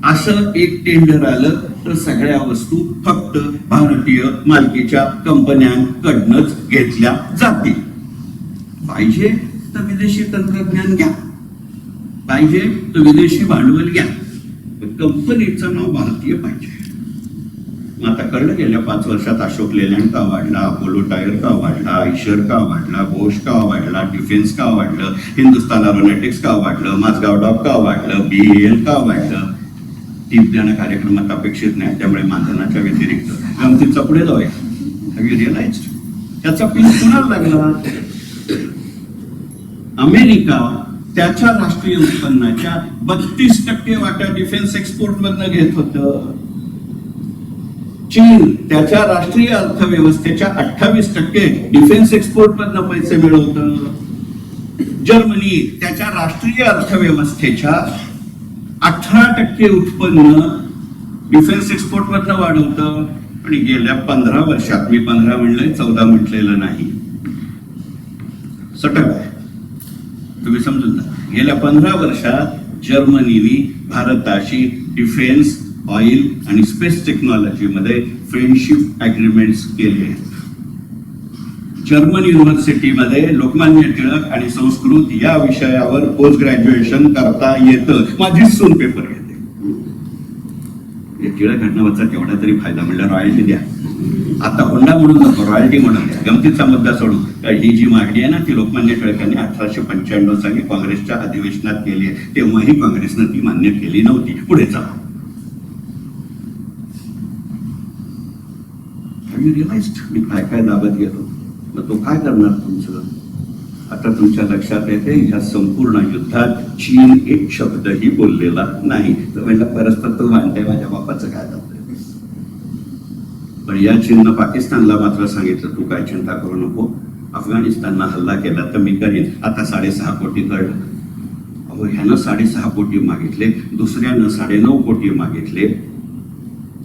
असं एक टेंडर आलं तर सगळ्या वस्तू फक्त भारतीय मालकीच्या कंपन्यांकडनंच घेतल्या जातील. पाहिजे तर विदेशी तंत्रज्ञान घ्या, पाहिजे तर विदेशी भांडवल घ्या, कंपनीचं नाव भारतीय पाहिजे. आता कळलं गेल्या 5 वर्षात अशोक लेलँड का वाढला, अपोलो टायर का वाढला, आयशर का वाढला, बोश का वाढला, डिफेन्स का वाढलं, हिंदुस्तान एरोनॉटिक्स का वाढलं, माझगाव डॉक का वाढलं, BEL का वाढलं. टीप देणं कार्यक्रमात अपेक्षित नाही, त्यामुळे मानधनाच्या व्यतिरिक्त गमतीचा पुढे जाऊया. हॅव यू रिअलाइज्ड त्याचा पीस कुणाला लागला. अमेरिका त्याच्या राष्ट्रीय उत्पन्नाच्या 32% वाटा डिफेन्स एक्सपोर्ट मधनं घेत होतं. चीन त्याच्या राष्ट्रीय अर्थव्यवस्थेच्या 28% डिफेन्स एक्सपोर्ट मधनं पैसे मिळवतं. जर्मनी त्याच्या राष्ट्रीय अर्थव्यवस्थेच्या 18% उत्पन्न डिफेन्स एक्सपोर्ट मधनं वाढवतं. आणि गेल्या 15 वर्षात, मी 15 म्हणलंय 14 म्हटलेलं नाही, सटक आहे तुम्ही समजून जा. गेल्या 15 वर्षात जर्मनीने भारताशी डिफेन्स, ऑइल आणि स्पेस टेक्नॉलॉजी मध्ये फ्रेंडशिप अग्रीमेंट्स केले आहेत. जर्मन युनिव्हर्सिटीमध्ये लोकमान्य टिळक आणि संस्कृत या विषयावर पोस्ट ग्रॅज्युएशन करता येतं. माझी सून पेपर घेते. टिळक घटनावरचा तेवढा तरी फायदा म्हणलं रॉयल्टी द्या. आता होंडा म्हणून नको, रॉयल्टी म्हणून द्या. गमतीचा मुद्दा सोडून ही जी मागणी आहे ना ती लोकमान्य टिळकांनी 1895 साली काँग्रेसच्या अधिवेशनात केली आहे. तेव्हाही काँग्रेसनं ती मान्य केली नव्हती. पुढे चला. मी काय काय दाबत गेलो, मग तो काय करणार तुमचं. आता तुमच्या लक्षात येते ह्या संपूर्ण युद्धात चीन एक शब्दही बोललेला नाही. तर म्हणजे परस्पर तो मानते माझ्या बापाचं काय दाबतंय. पण या चीननं पाकिस्तानला मात्र सांगितलं तू काय चिंता करू नको, अफगाणिस्तानला हल्ला केला तर मी करीन. आता 6.5 कोटी कळलं. अहो ह्यानं 6.5 कोटी मागितले, दुसऱ्यानं 9.5 कोटी मागितले.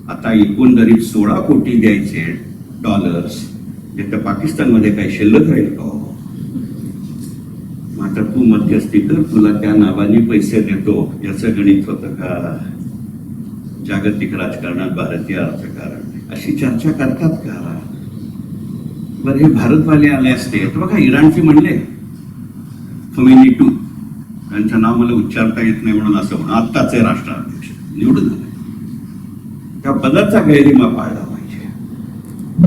आता एकूण 16 कोटी द्यायचे डॉलर्स. तर पाकिस्तानमध्ये काही शिल्लक राहील का. मात्र तू मध्यस्थी कर, तुला त्या नावाने पैसे देतो, याचं गणित होतं का. जागतिक राजकारणात भारतीय अर्थकारण अशी चर्चा करतात का. बरं हे भारतवाले आले असते तर बघा इराणचे म्हणले खोमेनी टू, त्यांचं नाव मला उच्चारता येत नाही म्हणून असं म्हणून आत्ताचे राष्ट्राध्यक्ष निवडून झाले. त्या पदाचा गैरिमा पाळला पाहिजे.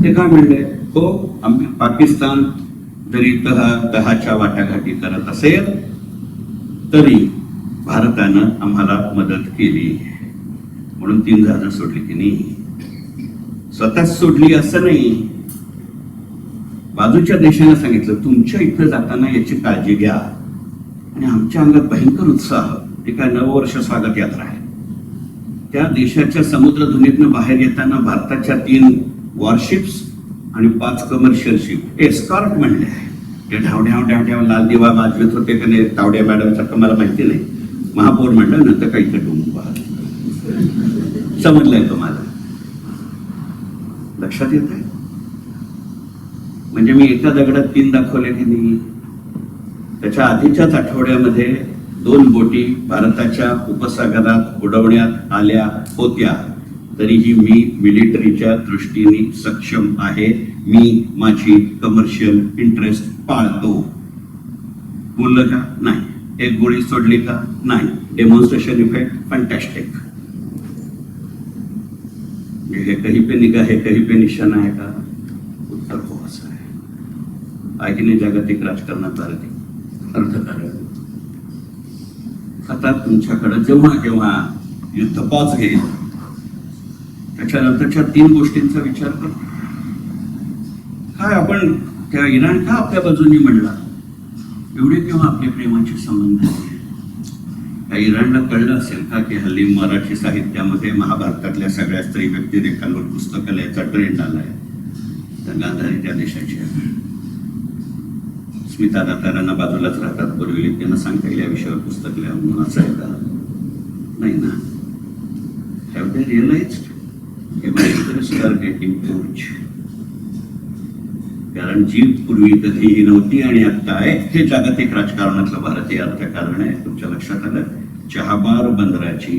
ते काय म्हणले, हो आम्ही पाकिस्तान जरी तहाच्या वाटाघाटी करत असेल तरी भारतानं आम्हाला मदत केली म्हणून 3 जहाजं सोडली की नाही. स्वतःच सोडली असं नाही, बाजूच्या देशाने सांगितलं तुमच्या इथं जाताना याची काळजी घ्या. आणि आमच्या अंगात भयंकर उत्साह. ते काय नववर्ष स्वागत यात्रा आहे. त्या देशाच्या समुद्रधुनीतनं बाहेर येताना भारताच्या 3 वॉरशिप्स आणि 5 कमर्शियल शिप एस्कॉर्ट म्हणले. ते ढावढ्याव लाल दिवा वाजवत होते का नाही तावड्या मॅडमसारखं मला माहिती नाही. महापौर म्हणलं नंतर काही डोंग पाहत. समजलंय तुम्हाला? लक्षात येत आहे? म्हणजे मी एका दगडात 3 दाखवले की नाही. त्याच्या आधीच्याच आठवड्यामध्ये 2 बोटी भारताच्या उपसागरात उडवण्यात आल्या होत्या. तरीही मी मिलिटरीच्या दृष्टीने सक्षम आहे. मी माझी कमर्शियल इंटरेस्ट पाळतो. बोललं का? नाही. एक गोळी सोडली का? नाही. Demonstration effect fantastic. हे कहीं पे निगाह है कहीं पे निशाणा आहे का? उत्तर हो असं आहे की नाही. जागतिक राजकारणात भारतीय अर्थकारण आता तुमच्याकडे जेव्हा केव्हा युद्ध पॉज घेईल त्याच्यानंतरच्या 3 गोष्टींचा विचार कर. काय आपण त्या इराण का आपल्या बाजूनी म्हणला? एवढे केव्हा आपले प्रेमाचे संबंध आहेत? त्या इराणला कळलं असेल का की हल्ली मराठी साहित्यामध्ये महाभारतातल्या सगळ्या स्त्री व्यक्तिरेखांवर पुस्तकं लिहायचा ट्रेंड आलाय. तर गांधारी त्या देशाची आहे. स्मिता दातारांना बाजूलाच राहतात. बोरिवलीत त्यांना सांगता येईल या विषयावर पुस्तक लिहा म्हणून. असं आहे का? नाही ना. Have they realised hey my interest R getting टूच. कारण जी पूर्वी कधीही नव्हती आणि आता आहे हे जागतिक राजकारणातलं भारतीय अर्थकारण आहे. तुमच्या लक्षात आलं? चहाबार बंदराची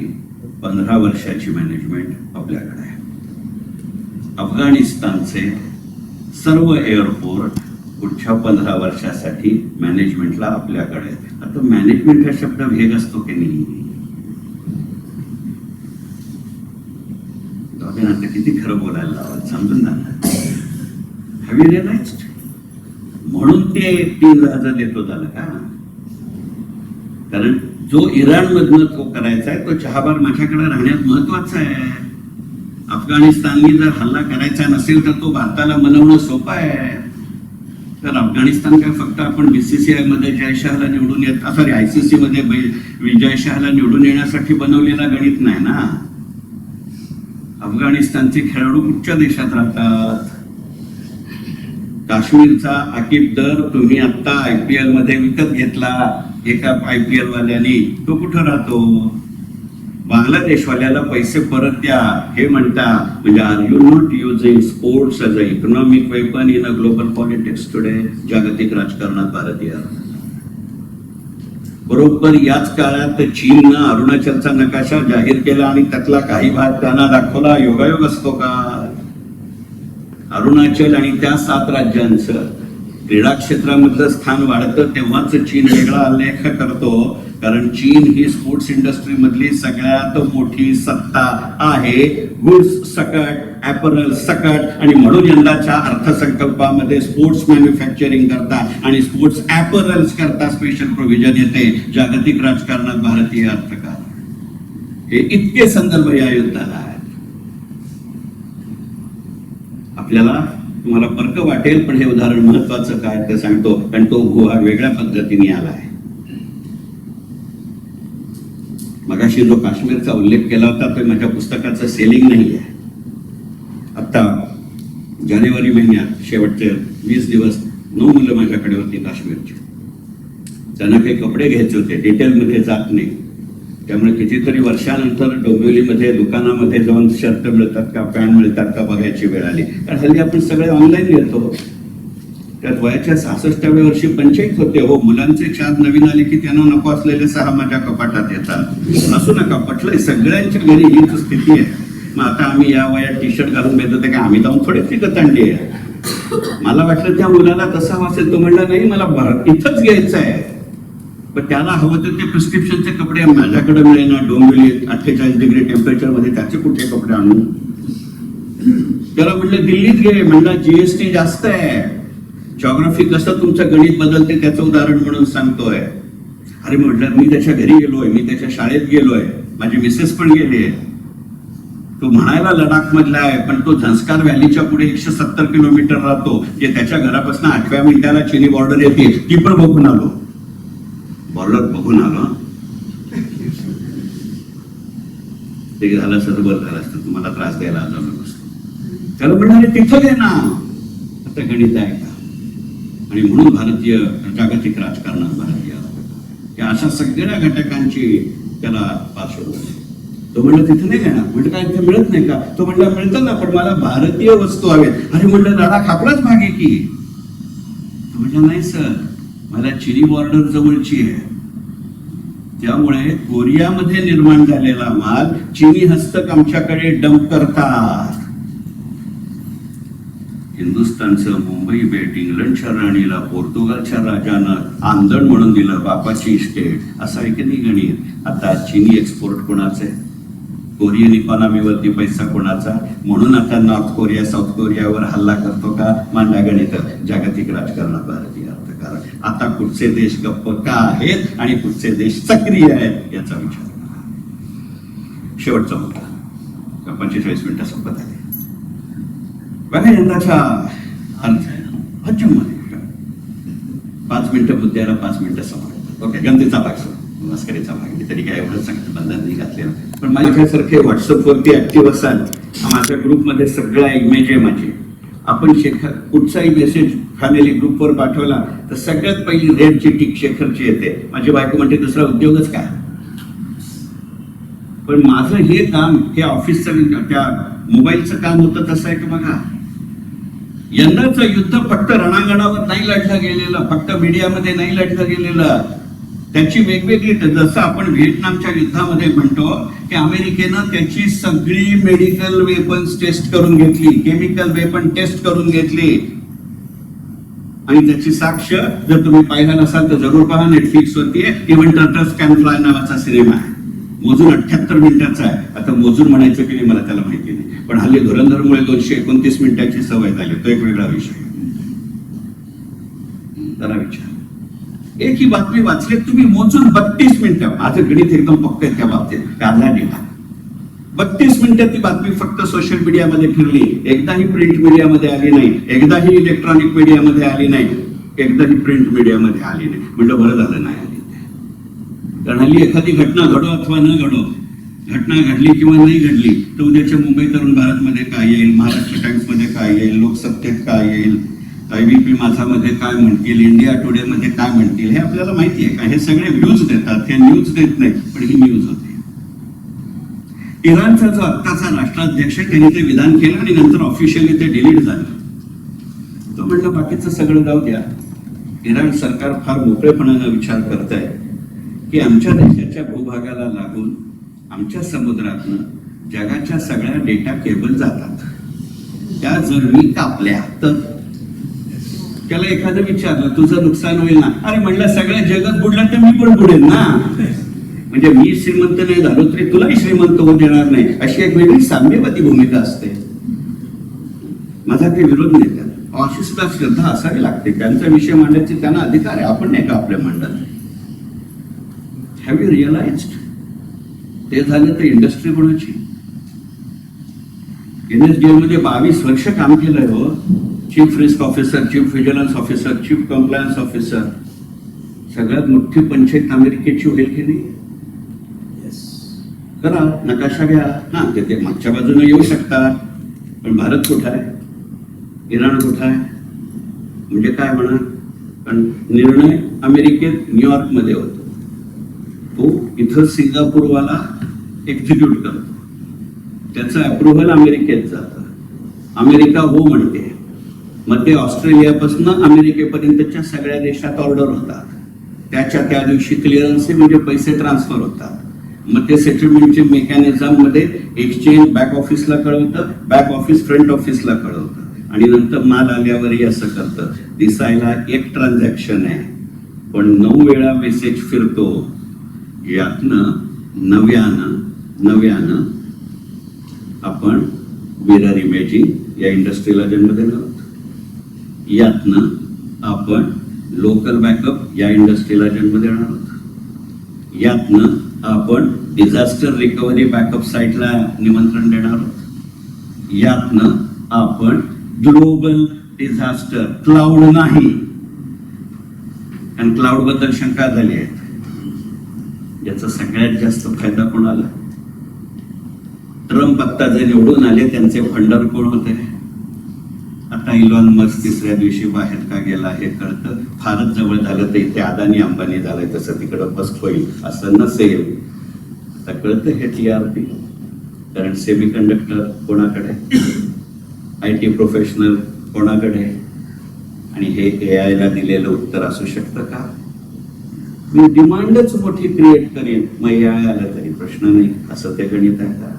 15 वर्षाची मॅनेजमेंट आपल्याकडे आहे. अफगाणिस्तानचे सर्व एअरपोर्ट पुढच्या 15 वर्षासाठी मॅनेजमेंटला आपल्याकडे. आता मॅनेजमेंट हा शब्द भेग असतो की नाही? आता किती खरं बोलायला लावत समजून ना. Have you realised? म्हणून ते 3 जहाज देतो झालं का? कारण जो इराण मधनं तो करायचा आहे तो चहाबार माझ्याकडे राहण्यात महत्वाचा आहे. अफगाणिस्ताननी जर हल्ला करायचा नसेल तर तो भारताला मनवणं सोपं आहे. तर अफगाणिस्तान काय फक्त आपण BCCI मध्ये जयशहाला निवडून येत सॉरी ICC मध्ये जयशहाला निवडून येण्यासाठी बनवलेला गणित नाही ना. अफगाणिस्तानचे खेळाडू कुठच्या देशात राहतात? काश्मीरचा आकिब दर तुम्ही आता IPL मध्ये विकत घेतला एका IPL वाल्याने. तो कुठं राहतो? बांगलादेशवाल्याला पैसे परत द्या हे म्हणता. म्हणजे are you not using sports as a economic weapon in a global politics today? जागतिक राजकारणात भारतीय. बरोबर याच काळात चीननं अरुणाचलचा नकाशा जाहीर केला आणि त्यातला काही भाग त्यांना दाखवला. योगायोग असतो का? अरुणाचल आणि त्या 7 राज्यांचं क्रीडा क्षेत्रामधलं स्थान वाढतं तेव्हाच चीन वेगळा लेख करतो. कारण चीन ही स्पोर्ट्स इंडस्ट्री मधली सगळ्यात मोठी सत्ता आहे. गुड्स सकट, ॲपरल सकट. आणि म्हणून यंदाच्या अर्थसंकल्पामध्ये स्पोर्ट्स मॅन्युफॅक्चरिंग करता आणि स्पोर्ट्स ॲपरल्स करता स्पेशल प्रोव्हिजन येते. जागतिक राजकारणात भारतीय अर्थकारण हे इतके संदर्भ या युद्धाला आहेत. आपल्याला तुम्हाला फरक वाटेल पण हे उदाहरण महत्वाचं काय ते सांगतो. कारण तो भूभाग वेगळ्या पद्धतीने आला आहे. मगाशी जो काश्मीरचा उल्लेख केला होता तो माझ्या पुस्तकाचं सेलिंग नाही आहे. आता जानेवारी महिन्यात शेवटचे 20 दिवस 9 मुलं माझ्याकडे होती काश्मीरची. त्यांना काही कपडे घ्यायचे होते. डिटेलमध्ये जात नाही. त्यामुळे कितीतरी वर्षानंतर डोंबिवलीमध्ये दुकानामध्ये जाऊन शर्ट मिळतात का पॅन्ट मिळतात का बघायची वेळ आली. कारण हल्ली आपण सगळे ऑनलाईन घेतो. त्यात वयाच्या 66व्या वर्षी पंचायत होते. हो, मुलांचे 4 नवीन आले की त्यांना नको असलेले 6 माझ्या कपाटात येतात. असू नका, पटलंय. सगळ्यांच्या घरी हीच स्थिती आहे. मग आता आम्ही या वयात टी-शर्ट घालून भेटतो ते काय आम्ही जाऊन थोडे फिकत आणली आहे. मला वाटलं त्या मुलाला तसा असेल. तो म्हणला नाही मला इथंच घ्यायचं आहे. पण त्याला हवं तर ते प्रिस्क्रिप्शनचे कपडे माझ्याकडे मिळेना. डोंबिवलीत 48 डिग्री टेम्परेचर मध्ये त्याचे कुठे कपडे आणू? त्याला म्हटलं दिल्लीत घे. म्हणला GST जास्त आहे. जॉग्राफी कसं तुमचं गणित बदलते त्याचं उदाहरण म्हणून सांगतोय. अरे म्हटलं मी त्याच्या घरी गेलोय, मी त्याच्या शाळेत गेलोय, माझी मिसेस पण गेली आहे. तो म्हणायला लडाख मधला आहे पण तो झंस्कार व्हॅलीच्या पुढे 170 किलोमीटर राहतो. जे त्याच्या घरापासून 8व्या मिनिटाला चिनी बॉर्डर येते ती पण बघून आलो. बॉर्डर बघून आलो. ते झालं असतं बरं झालं असतं. तुम्हाला त्रास द्यायला आलो नसतो. त्याला म्हणणार तिथं घे ना. आता गणित आहे का? आणि म्हणून भारतीय जागतिक राजकारणात भारतीय की अशा सगळ्या घटकांची त्याला पार्श्वभूमी. तो म्हणलं तिथे नाही घेणार. म्हटलं काय तिथे मिळत नाही का? तो म्हणला मिळतं ना, पण मला भारतीय वस्तू हवेत. अरे म्हटलं लडाख आपलाच भाग आहे की. तो म्हटलं नाही सर, मला चिनी बॉर्डर जवळची आहे, त्यामुळे कोरियामध्ये निर्माण झालेला माल चिनी हस्तक आमच्याकडे डंप करतात. हिंदुस्थानचं मुंबई बेट इंग्लंडच्या राणीला पोर्तुगालच्या राजानं आंदण म्हणून दिलं, बापाची इस्टेट. असं आहे की नाही गणित? आता चिनी एक्सपोर्ट कोणाचं आहे? कोरियन इकॉनॉमीवरती पैसा कोणाचा? म्हणून आता नॉर्थ कोरिया साऊथ कोरियावर हल्ला करतो का? मांडा गणित. जागतिक राजकारणात भारतीय अर्थकारण. आता कुठचे देश गप्प का आहेत आणि कुठचे देश सक्रिय आहेत याचा विचार करा. शेवटचा मुद्दा, 45 मिनिटं संपत आले. बघा यंदाच्या अर्जुनमध्ये 5 मिनिटं मुद्द्याला 5 मिनिटं समोर. ओके, गमतीचा भाग सोड, मस्करीचा भाग. मी तरी काय एवढं सांगतो, बंधन नाही घातलेलं. पण माझ्यासारखे व्हॉट्सअपवरती ऍक्टिव्ह असाल, माझ्या ग्रुपमध्ये सगळ्या इमेज आहे माझी. आपण शेखर कुठचाही मेसेज फॅमिली ग्रुपवर पाठवला तर सगळ्यात पहिली रेडची टिक शेखरची येते. माझी बायको म्हणते दुसरा उद्योगच काय. पण माझं हे काम, हे ऑफिसचं त्या मोबाईलचं काम होतं तसं आहे का? बघा, यंदाचं युद्ध फक्त रणांगणावर नाही लढलं गेलेलं, फक्त मीडियामध्ये नाही लढलं गेलेलं. त्याची वेगवेगळी, जसं आपण व्हिएतनामच्या युद्धामध्ये म्हणतो की अमेरिकेनं त्याची सगळी मेडिकल वेपन्स टेस्ट करून घेतली, केमिकल वेपन टेस्ट करून घेतली. आणि त्याची साक्ष जर तुम्ही पाहिला नसाल तर जरूर पहा, नेटफ्लिक्स वरती आहे. इव्हन टर्टल्स कॅन फ्लाय नावाचा सिनेमा आहे. मोजून 78 मिनिटाचा आहे. आता मोजून म्हणायचं की नाही मला त्याला माहिती नाही, पण हल्ली धुरंधरमुळे 229 मिनिटाची सवय झाली. तो एक वेगळा विषय. जरा विचार, एक ही बातमी वाचली तुम्ही मोजून 32 मिनिटं. माझं गणित एकदम पक्क आहे त्या बाबतीत. काढला निघा 32 मिनिटं ती बातमी फक्त सोशल मीडियामध्ये फिरली. एकदाही प्रिंट मीडियामध्ये आली नाही, एकदाही इलेक्ट्रॉनिक मीडियामध्ये आली नाही, एकदाही प्रिंट मीडियामध्ये आली नाही. म्हटलं बरं झालं नाही आली. कारण हल्ली एखादी घटना घडो अथवा न घडो, घटना घडली किंवा नाही घडली तर उद्याच्या मुंबई तरुण भारतमध्ये काय येईल, महाराष्ट्र टाइम्समध्ये काय येईल, लोकसत्तेत काय येईल, IBP माझामध्ये काय म्हणतील, इंडिया टुडे मध्ये काय म्हणतील, हे आपल्याला माहिती आहे का? हे सगळे व्ह्यूज देतात, हे न्यूज देत नाही, पण ही न्यूज होते. इराणचा जो आत्ताचा राष्ट्राध्यक्ष त्यांनी ते विधान केलं आणि नंतर ऑफिशियली ते डिलीट झालं. तो म्हणलं बाकीचं सगळं जाऊ द्या, इराण सरकार फार मोकळेपणानं विचार करत आहे की आमच्या देशाच्या भूभागाला लागून आमच्या समुद्रातनं जगाच्या सगळ्या डेटा केबल जातात, त्या जर मी कापल्या तर. त्याला एखादं विचारलं तुझं नुकसान होईल ना? अरे म्हणलं सगळ्या जगात बुडलं तर मी पण बुडेल ना. म्हणजे मी श्रीमंत नाही झालो तरी तुलाही श्रीमंत होऊ देणार नाही, अशी एक वेगळी साम्यवादी भूमिका असते. माझा काही विरोध नाही त्याला, ऑफिसला श्रद्धा असावी लागते, त्यांचा विषय मांडण्याचे त्यांना अधिकार आहे, आपण नाही का आपल्या मांडत. Have you realised? ते झालं तर इंडस्ट्री कोणाची? NSDL मध्ये 22 वर्ष काम केलंय हो. Chief risk officer, chief vigilance officer, chief compliance officer. सगळ्यात मोठी पंचायत अमेरिकेची होईल की नाही? करा, नकाशा घ्या. हा, ते मागच्या बाजूने येऊ शकतात, पण भारत कुठं आहे, इराण कुठं आहे? म्हणजे काय म्हणा, पण निर्णय अमेरिकेत न्यूयॉर्क मध्ये होतो, तो इथं सिंगापूरवाला एक्झिक्यूट करतो, त्याचं अप्रुव्हल अमेरिकेत जातं, अमेरिका हो म्हणते, मग ते ऑस्ट्रेलियापासून अमेरिकेपर्यंतच्या सगळ्या देशात ऑर्डर होतात. त्याच्या त्या दिवशी क्लिअरन्स म्हणजे पैसे ट्रान्सफर होतात. मग ते सेटलमेंटचे मेकॅनिझम मध्ये एक्सचेंज बॅक ऑफिसला कळवतं, बॅक ऑफिस फ्रंट ऑफिसला कळवतं, आणि नंतर माल आल्यावरही असं करतं. दिसायला एक ट्रान्झॅक्शन आहे, पण 9 वेळा मेसेज फिरतो. यातनं नव्यानं आपण मिरर इमेजिंग या इंडस्ट्रीला जन्म देणार आहोत. यातनं आपण लोकल बॅकअप या इंडस्ट्रीला जन्म देणार आहोत. यातनं आपण डिझास्टर रिकव्हरी बॅकअप साईटला निमंत्रण देणार आहोत. यातनं आपण ग्लोबल डिझास्टर, क्लाउड नाही, कारण क्लाउड बद्दल शंका झाली आहे, याचा सगळ्यात जास्त फायदा कोणाला? ट्रम्प आत्ता जे निवडून आले त्यांचे फंडर कोण होते? आता आता इलॉन मस्क तिसऱ्या दिवशी बाहेर का गेला हे कळतं. फारच जवळ झालं तर इथे अदानी अंबानी झालंय तसं तिकडं बस्ट होईल असं नसेल. आता कळतं हे TRP. कारण सेमीकंडक्टर कोणाकडे, IT प्रोफेशनल कोणाकडे, आणि हे AI ला दिलेलं उत्तर असू शकतं का? मी डिमांडच मोठी क्रिएट करेन, मग AI आलं तरी प्रश्न नाही, असं ते गणित आहे का?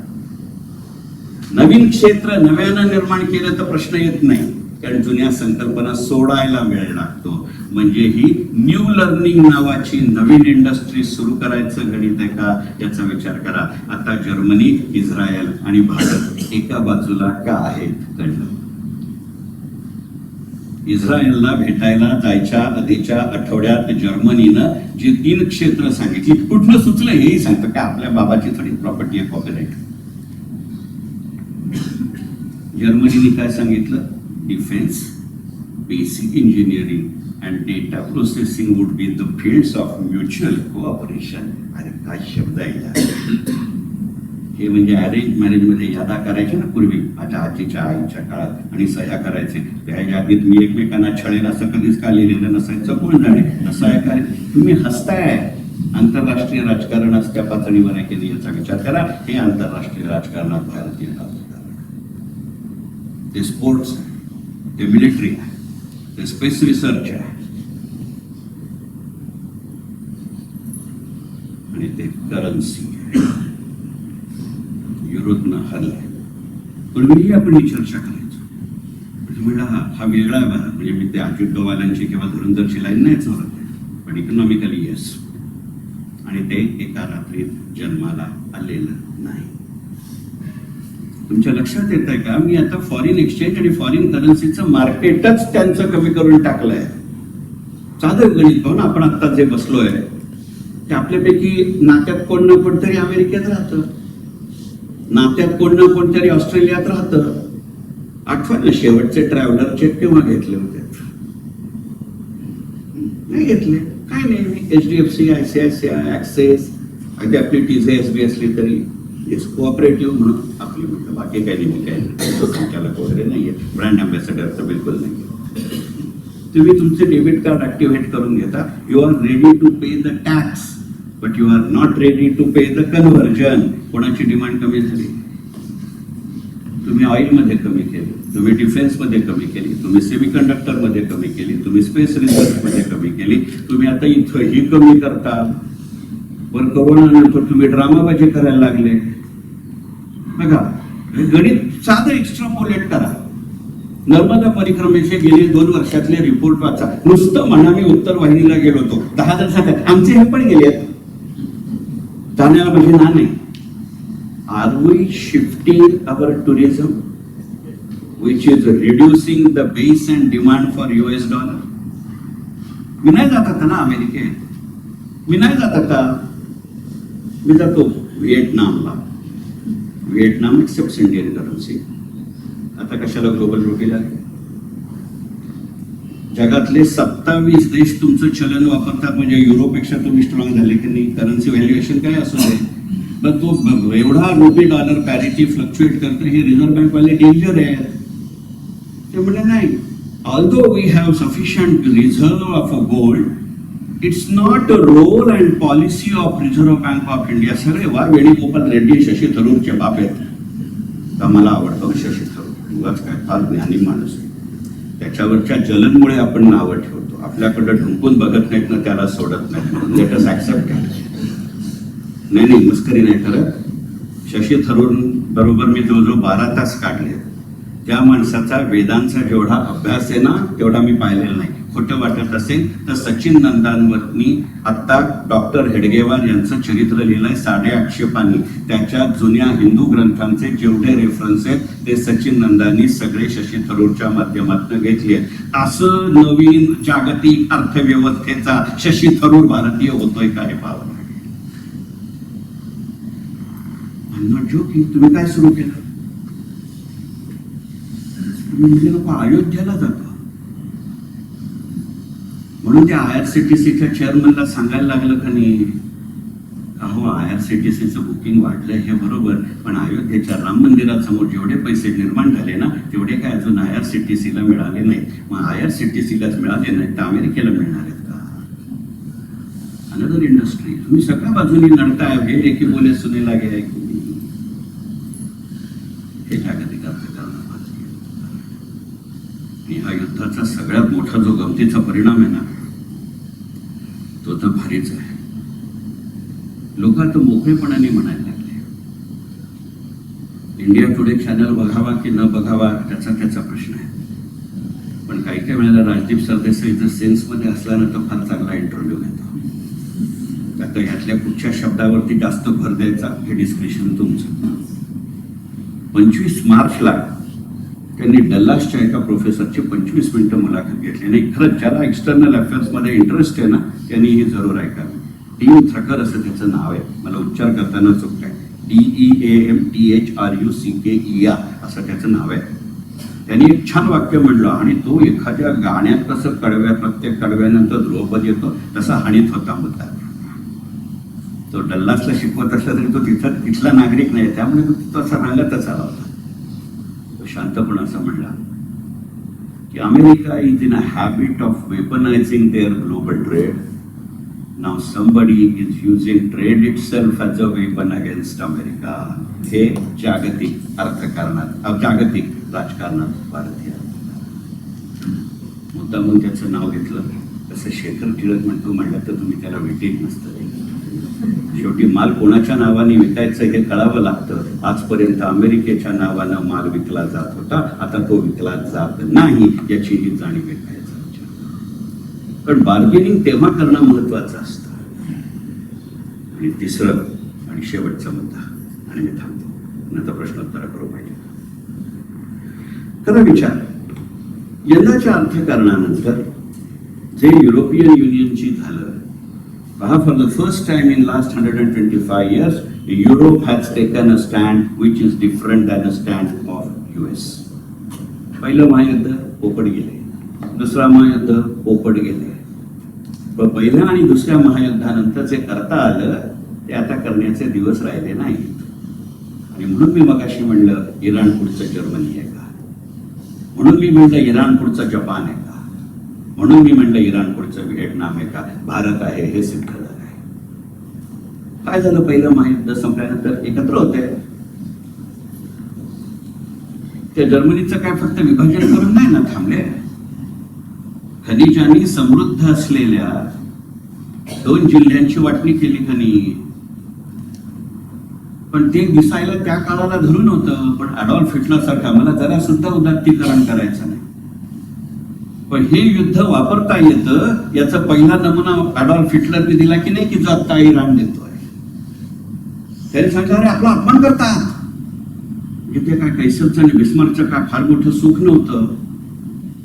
नवीन क्षेत्र नव्यानं निर्माण केलं तर प्रश्न येत नाही, कारण जुन्या संकल्पना सोडायला वेळ लागतो. म्हणजे ही न्यू लर्निंग नावाची नवीन इंडस्ट्री सुरू करायचं गणित आहे का, याचा विचार करा. आता जर्मनी, इस्रायल आणि भारत एका बाजूला का आहेत कळलं. इस्रायलला भेटायला जायच्या आधीच्या आठवड्यात जर्मनीनं जी 3 क्षेत्र सांगितली, कुठलं सुचलं हेही सांगतं का आपल्या बाबाची थोडी प्रॉपर्टी आहे कॉपीराइट. जर्मनीने काय सांगितलं, defence, basic engineering and data processing would be the fields of mutual cooperation. अरे काय शब्द आहे हे. म्हणजे अरेंज मॅरेज मध्ये यादा करायच्या ना पूर्वी, माझ्या आजीच्या आईच्या काळात, आणि सह्या करायचे. त्या यादीत मी एकमेकांना छळेल असं कधीच का लिहिलेलं नसायचं, कोण जाणे. असं आहे काय तुम्ही हसताय. आंतरराष्ट्रीय राजकारण आज त्या पातळीवर आहे की नाही याचा विचार करा. हे आंतरराष्ट्रीय राजकारणात भारतीय राजकारण, ते स्पोर्ट्स आहे, ते मिलिटरी आहे, ते स्पेस रिसर्च आहे, आणि ते करन्सी आहे. युरोपनं हरलाय. पूर्वीही आपण ही चर्चा करायचो. म्हणजे हा वेगळा आहे भारत. म्हणजे मी ते अजित डोवालांची किंवा धुरंधरची लाईन नाही चोरत आहे, पण इकॉनॉमिकली येस. आणि ते एका रात्रीत जन्माला आलेलं नाही. तुमच्या लक्षात येत आहे का, मी आता फॉरेन एक्सचेंज आणि फॉरेन करन्सीचं मार्केटच त्यांचं कमी करून टाकलंय. साधं गणित पाहून आपण आता जे बसलोय ते आपल्यापैकी नात्यात कोण ना कोणतरी अमेरिकेत राहतं, नात्यात कोण ना कोणतरी ऑस्ट्रेलियात राहतं. आठवण शेवटचे ट्रॅव्हलर चेक केव्हा घेतले होते? नाही घेतले. काय नाही, HDFC, ICICI, ऍक्सेस, अगदी आपली TCSB असली तरी कोऑपरेटिव्ह म्हणून आपली म्हटलं, बाकी काही नाही. काय नाही, संचालक वगैरे नाहीये, ब्रँड अँबॅसेडर तर बिलकुल नाहीये. तुम्ही तुमचे डेबिट कार्ड ऍक्टिव्हेट करून घेता. You are ready to pay the tax, but you are not ready to pay the conversion. कोणाची डिमांड कमी झाली? तुम्ही ऑइलमध्ये कमी केली, तुम्ही डिफेन्समध्ये कमी केली, तुम्ही सेमीकंडक्टरमध्ये कमी केली, तुम्ही स्पेस रिसर्चमध्ये कमी केली, तुम्ही आता इथं ही कमी करता. पण कोरोनानंतर तुम्ही ड्रामाबाजी करायला लागले. बघा, गणित साधं एक्स्ट्रापोलेट करा. नर्मदा परिक्रमेचे गेले 2 वर्षातले रिपोर्ट वाचा. नुसतं म्हणा मी उत्तर वाहिनीला गेलो होतो, 10 जण सांगतात आमचे हे पण गेले आहेत. जाण्याला म्हणजे ना नाही. Are we shifting our tourism which is reducing the base and demand for US dollar? मी नाही जात आता ना अमेरिकेत, मी नाही जात आता. मी जातो व्हिएटनामला. व्हिएटनाम एक्सेप्ट इंडियन करन्सी. आता कशाला ग्लोबल रुपीला? जगातले 27 देश तुमचं चलन वापरतात, म्हणजे युरोपेक्षा तुम्ही स्ट्रॉंग झाले की नाही. करन्सी व्हॅल्युएशन काय असू दे, पण तो एवढा रुपी डॉलर पॅरिटी फ्लक्च्युएट करतं, हे रिझर्व्ह बँक वाले डेंजर आहे. ते म्हणजे नाही, although we have sufficient reserve of a gold, it's not a role and policy of Reserve Bank of India. सगळे वा वेणुगोपाल रेड्डी शशी थरूरचे बाप आहेत का? मला आवडतो शशी थरूर, उगाच काय फार ज्ञानी माणूस आहे. त्याच्यावरच्या जलनमुळे आपण नावं ठेवतो. आपल्याकडे ढुंकून बघत नाहीत ना, त्याला सोडत नाही. Let us accept. नाही, मस्करी नाही करत. शशी थरूर बरोबर मी जवळजवळ 12 तास काढले. त्या माणसाचा वेदांचा जेवढा अभ्यास आहे ना, तेवढा मी पाहिलेला नाही. खोटं वाटत असेल तर सचिन नंदांवरनी आता डॉक्टर हेडगेवार यांचं चरित्र लिहिलंय 850 पानी. त्याच्या जुन्या हिंदू ग्रंथांचे जेवढे रेफरन्स आहेत ते सचिन नंदांनी सगळे शशी थरूरच्या माध्यमातून घेतले आहेत. असं नवीन जागतिक अर्थव्यवस्थेचा शशी थरूर भारतीय होतोय का हे पाहावं. Not joking. तुम्ही काय सुरू केलं? तुम्ही म्हणजे नको अयोध्येला जातो म्हणून त्या IRCTCच्या चेअरमनला सांगायला लागलं का नाही, अहो IRCTCचं बुकिंग वाढलं हे बरोबर, पण अयोध्येच्या राम मंदिरासमोर जेवढे पैसे निर्माण झाले ना तेवढे काय अजून IRCTCला मिळाले नाहीत. मग IRCTCलाच मिळाले नाहीत तर अमेरिकेला मिळणार आहेत का? Another industry. तुम्ही सगळ्या बाजूनी लढताय, हे एकी बोले सुने लागे आहे की हे जागतिक अर्थकारण. आणि हा युद्धाचा सगळ्यात मोठा जो गमतीचा परिणाम आहे ना तो तर भारीच आहे. लोक आता मोकळेपणाने म्हणायला लागले इंडिया टुडे चॅनल बघावा की न बघावा त्याचा प्रश्न आहे. पण काही काही वेळेला राजदीप सरदेसाई जर सेन्समध्ये असला ना तो फार चांगला इंटरव्ह्यू घेतो. आता ह्यातल्या कुठच्या शब्दावरती जास्त भर द्यायचा हे डिस्क्रिप्शन तुमचं. 25 मार्चला त्यांनी डल्लासच्या एका प्रोफेसरची 25 मिनिटं मुलाखत घेतली. आणि खरंच ज्याला एक्सटर्नल अफेअर्समध्ये इंटरेस्ट आहे ना त्यांनी ही जरूर ऐकावी. टीम थ्रकर असं त्याचं नाव आहे, मला उच्चार करताना चूक आहे. DEAMTHRUCKER असं त्याचं नाव आहे. त्यांनी एक छान वाक्य म्हणलं आणि तो एखाद्या गाण्यात कसं प्रत्येक कडव्यानंतर ध्रुवपद येतो तसा हाणीत होता मुद्दा. तो डल्लासला शिकवत असला तरी तो तिथला नागरिक नाही, त्यामुळे तो असा रंगतच आला होता. तो शांतपणे असं म्हणला की America is in a habit of weaponising their global trade. नाव somebody is using trade itself as a weapon against America. हे जागतिक अर्थकारणात जागतिक राजकारणात भारतीय मुद्दा म्हणून त्याचं नाव घेतलं. तसं शेखर टिळक म्हणलं तर तुम्ही त्याला वेटेक नसतं. शेवटी माल कोणाच्या नावाने विकायचं हे कळावं लागतं. आजपर्यंत अमेरिकेच्या नावानं माल विकला जात होता, आता तो विकला जात नाही याची ही जाणीव आहे. पण बार्गेनिंग तेव्हा करणं महत्वाचं असतं. आणि तिसरं आणि शेवटचा मुद्दा आणि मी थांबतो, नंतर प्रश्नोत्तर करू पाहिजे. खरं विचार, यंदाच्या अर्थकारणानंतर जे युरोपियन युनियनची झालं पहा, for the first time in last 125 years Europe has taken a stand which is different than a stand of US. पहिलं महायुद्ध पोपट गेले, दुसरा महायुद्ध पोपट गेले. पण पहिल्या आणि दुसऱ्या महायुद्धानंतर जे करता आलं ते आता करण्याचे दिवस राहिले नाही. आणि म्हणून मी मगाशी म्हणलं इराण पुढचं जर्मनी आहे का, म्हणून मी म्हणलं इराण पुढचं जपान आहे का, म्हणून मी म्हणलं इराण पुढचं व्हिएटनाम आहे का, भारत आहे हे सिद्ध झालं आहे. काय झालं, पहिलं महायुद्ध संपल्यानंतर एकत्र होते. त्या जर्मनीचं काय फक्त विभाजन करून नाही ना थांबले. खनिजांनी समृद्ध असलेल्या 2 जिल्ह्यांची वाटणी केली खनी. पण ते दिसायला त्या काळाला धरून होतं. पण अडॉल्फ हिटलर सारखा मला जरा सुद्धा उदात्तीकरण करायचं नाही, पण हे युद्ध वापरता येतं याचा पहिला नमुना अडॉल्फ हिटलरने दिला की नाही, की जो आता इराण देतोय. त्यांनी सांगितलं अरे आपला अपमान करतात. इथे काय कैसरचं आणि बिस्मार्कचं काय फार मोठं सुख नव्हतं.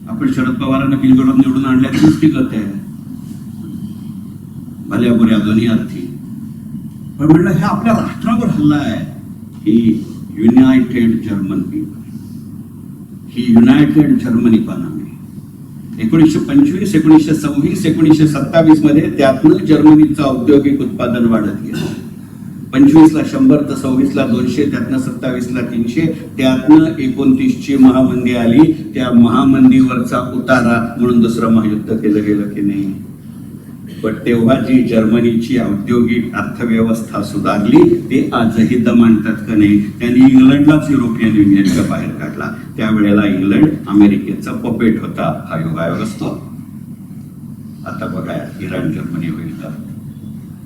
आपण शरद पवारांना बिनविरोध निवडून आणल्याचीच टिकत आहे, भल्या बुऱ्या दोन्ही अर्थी. पण म्हणलं हे आपल्या राष्ट्रावर हल्ला आहे. ही युनायटेड जर्मन पीपल, ही युनायटेड जर्मन इकॉनॉमी 1925, 1926, 1927 मध्ये त्यातनं जर्मनीचं औद्योगिक उत्पादन वाढत गेलं. 25ला 100 तर 26ला 200, त्यातनं 27ला 300, त्यातनं 29ची महामंदी आली. त्या महामंदीवरचा उतारा म्हणून दुसरं महायुद्ध केलं गेलं की नाही. पण तेव्हा जी जर्मनीची औद्योगिक अर्थव्यवस्था सुधारली ते आजही दमानतात का नाही. त्यांनी इंग्लंडलाच युरोपियन युनियनच्या बाहेर काढला. त्यावेळेला इंग्लंड अमेरिकेचा पपेट होता. हा योगायोग असतो. आता बघा इराण जर्मनी होईल तर.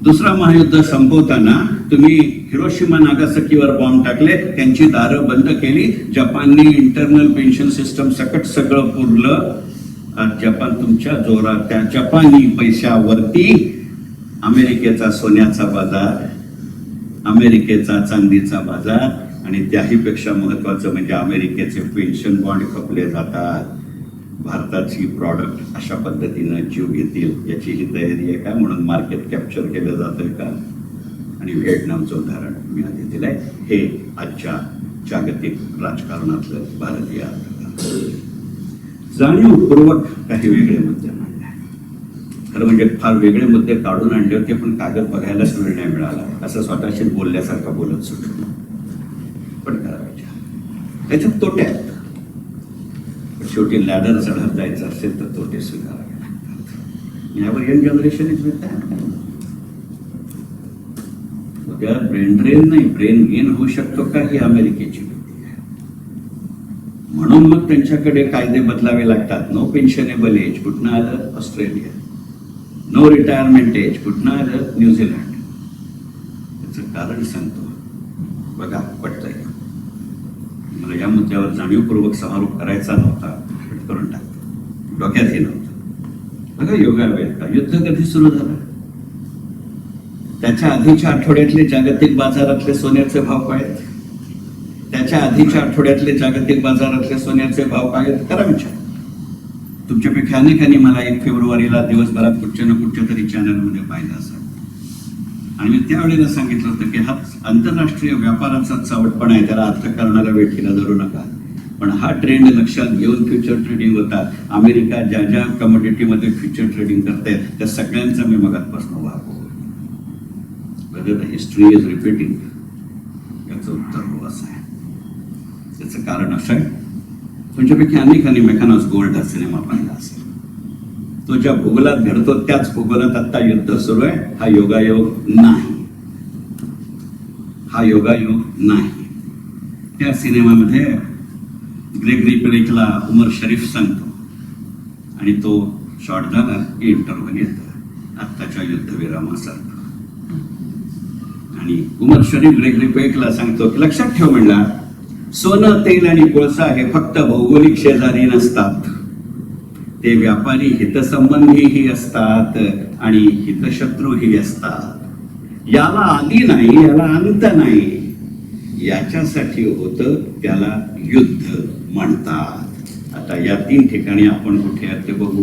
दुसरा महायुद्ध संपवताना तुम्ही हिरोशिमा नागासाकीवर बॉम्ब टाकले, त्यांची दारं बंद केली. जपानने इंटरनल पेन्शन सिस्टम सकट सगळं पुरलं. जपान तुमच्या जोरात त्या जपानी पैशावरती अमेरिकेचा सोन्याचा बाजार, अमेरिकेचा चांदीचा बाजार आणि त्याही पेक्षा महत्वाचं म्हणजे अमेरिकेचे पेन्शन बॉन्ड खपले जातात. भारताची प्रॉडक्ट अशा पद्धतीनं जीव घेतील याची ही तयारी आहे का, म्हणून मार्केट कॅप्चर केलं जातंय का. आणि व्हिएटनामचं उदाहरण मी आधी दिलंय. हे आजच्या जागतिक राजकारणातलं भारतीय अर्थकारण. जाणीवपूर्वक काही वेगळे मुद्दे मांडले. खरं म्हणजे फार वेगळे मुद्दे काढून आणले होते, पण कागद बघायलाच वेळ नाही मिळाला, असं स्वतःशी बोलल्यासारखं बोलत सुटलो. पण करायच्या त्याच्यात तोटे आहेत. पण शेवटी लॅडर चढत जायचं असेल तर तोटे स्वीकारावे लागतात. यावर young generation is with that. उद्या ब्रेन ड्रेन नाही, ब्रेन गेन होऊ शकतो का, ही अमेरिकेची भीती आहे. म्हणून मग त्यांच्याकडे कायदे बदलावे लागतात. नो पेन्शनेबल एज कुठनं आलं, ऑस्ट्रेलिया. नो रिटायरमेंट एज कुठनं आलं, न्यूझीलंड. त्याचं कारण सांगतो, बघा पटतंय. मला या मुद्द्यावर जाणीवपूर्वक समारोप करायचा नव्हता, पण करून टाकतो, डोक्यातही नव्हतं. बघा योगावेळ का, युद्ध कधी सुरू झालं? त्याच्या आधीच्या आठवड्यातले जागतिक बाजारातले सोन्याचे भाव काय आहेत? त्याच्या आधीच्या आठवड्यातले जागतिक बाजारातले सोन्याचे भाव काय आहेत? करा विचार. तुमच्यापैकी अनेकांनी मला 1 फेब्रुवारीला दिवसभरात कुठच्या ना कुठच्या तरी चॅनलमध्ये पाहिलं असेल. आणि मी त्यावेळेला सांगितलं होतं की हा आंतरराष्ट्रीय व्यापाराचा चावटपणा आहे, त्याला अर्थ करणाऱ्या वेठीला धरू नका. पण हा ट्रेंड लक्षात घेऊन फ्युचर ट्रेडिंग होता. अमेरिका ज्या ज्या कमोडिटीमध्ये फ्युचर ट्रेडिंग करते त्या सगळ्यांचा मी मगातपासून वापर. Whether the history is repeating, याचं उत्तर हो असं आहे. त्याचं कारण असं आहे, तुमच्यापैकी अनेकांनी मेकॅनॉस गोल्ड हा सिनेमा पाहिला असेल. तो ज्या भूगोलात घडतो त्याच भूगोलात आता युद्ध सुरू आहे. हा योगायोग नाही, हा योगायोग नाही. त्या सिनेमामध्ये ग्रेगरी पेरेकला उमर शरीफ सांगतो आणि तो शॉट झाला की इंटरव्हन येतं आत्ताच्या युद्धविरामासारखं. आणि उमर शरीफ ग्रेगरी पेरेकला सांगतो की लक्षात ठेव म्हणला, सोनं, तेल आणि कोळसा हे फक्त भौगोलिक शेजारी नसतात, ते व्यापारी हितसंबंधीही असतात आणि हितशत्रूही असतात. याला आदी नाही, याला अंत नाही. याच्यासाठी होतं त्याला युद्ध म्हणतात. आता या 3 ठिकाणी आपण कुठे आहात ते बघू.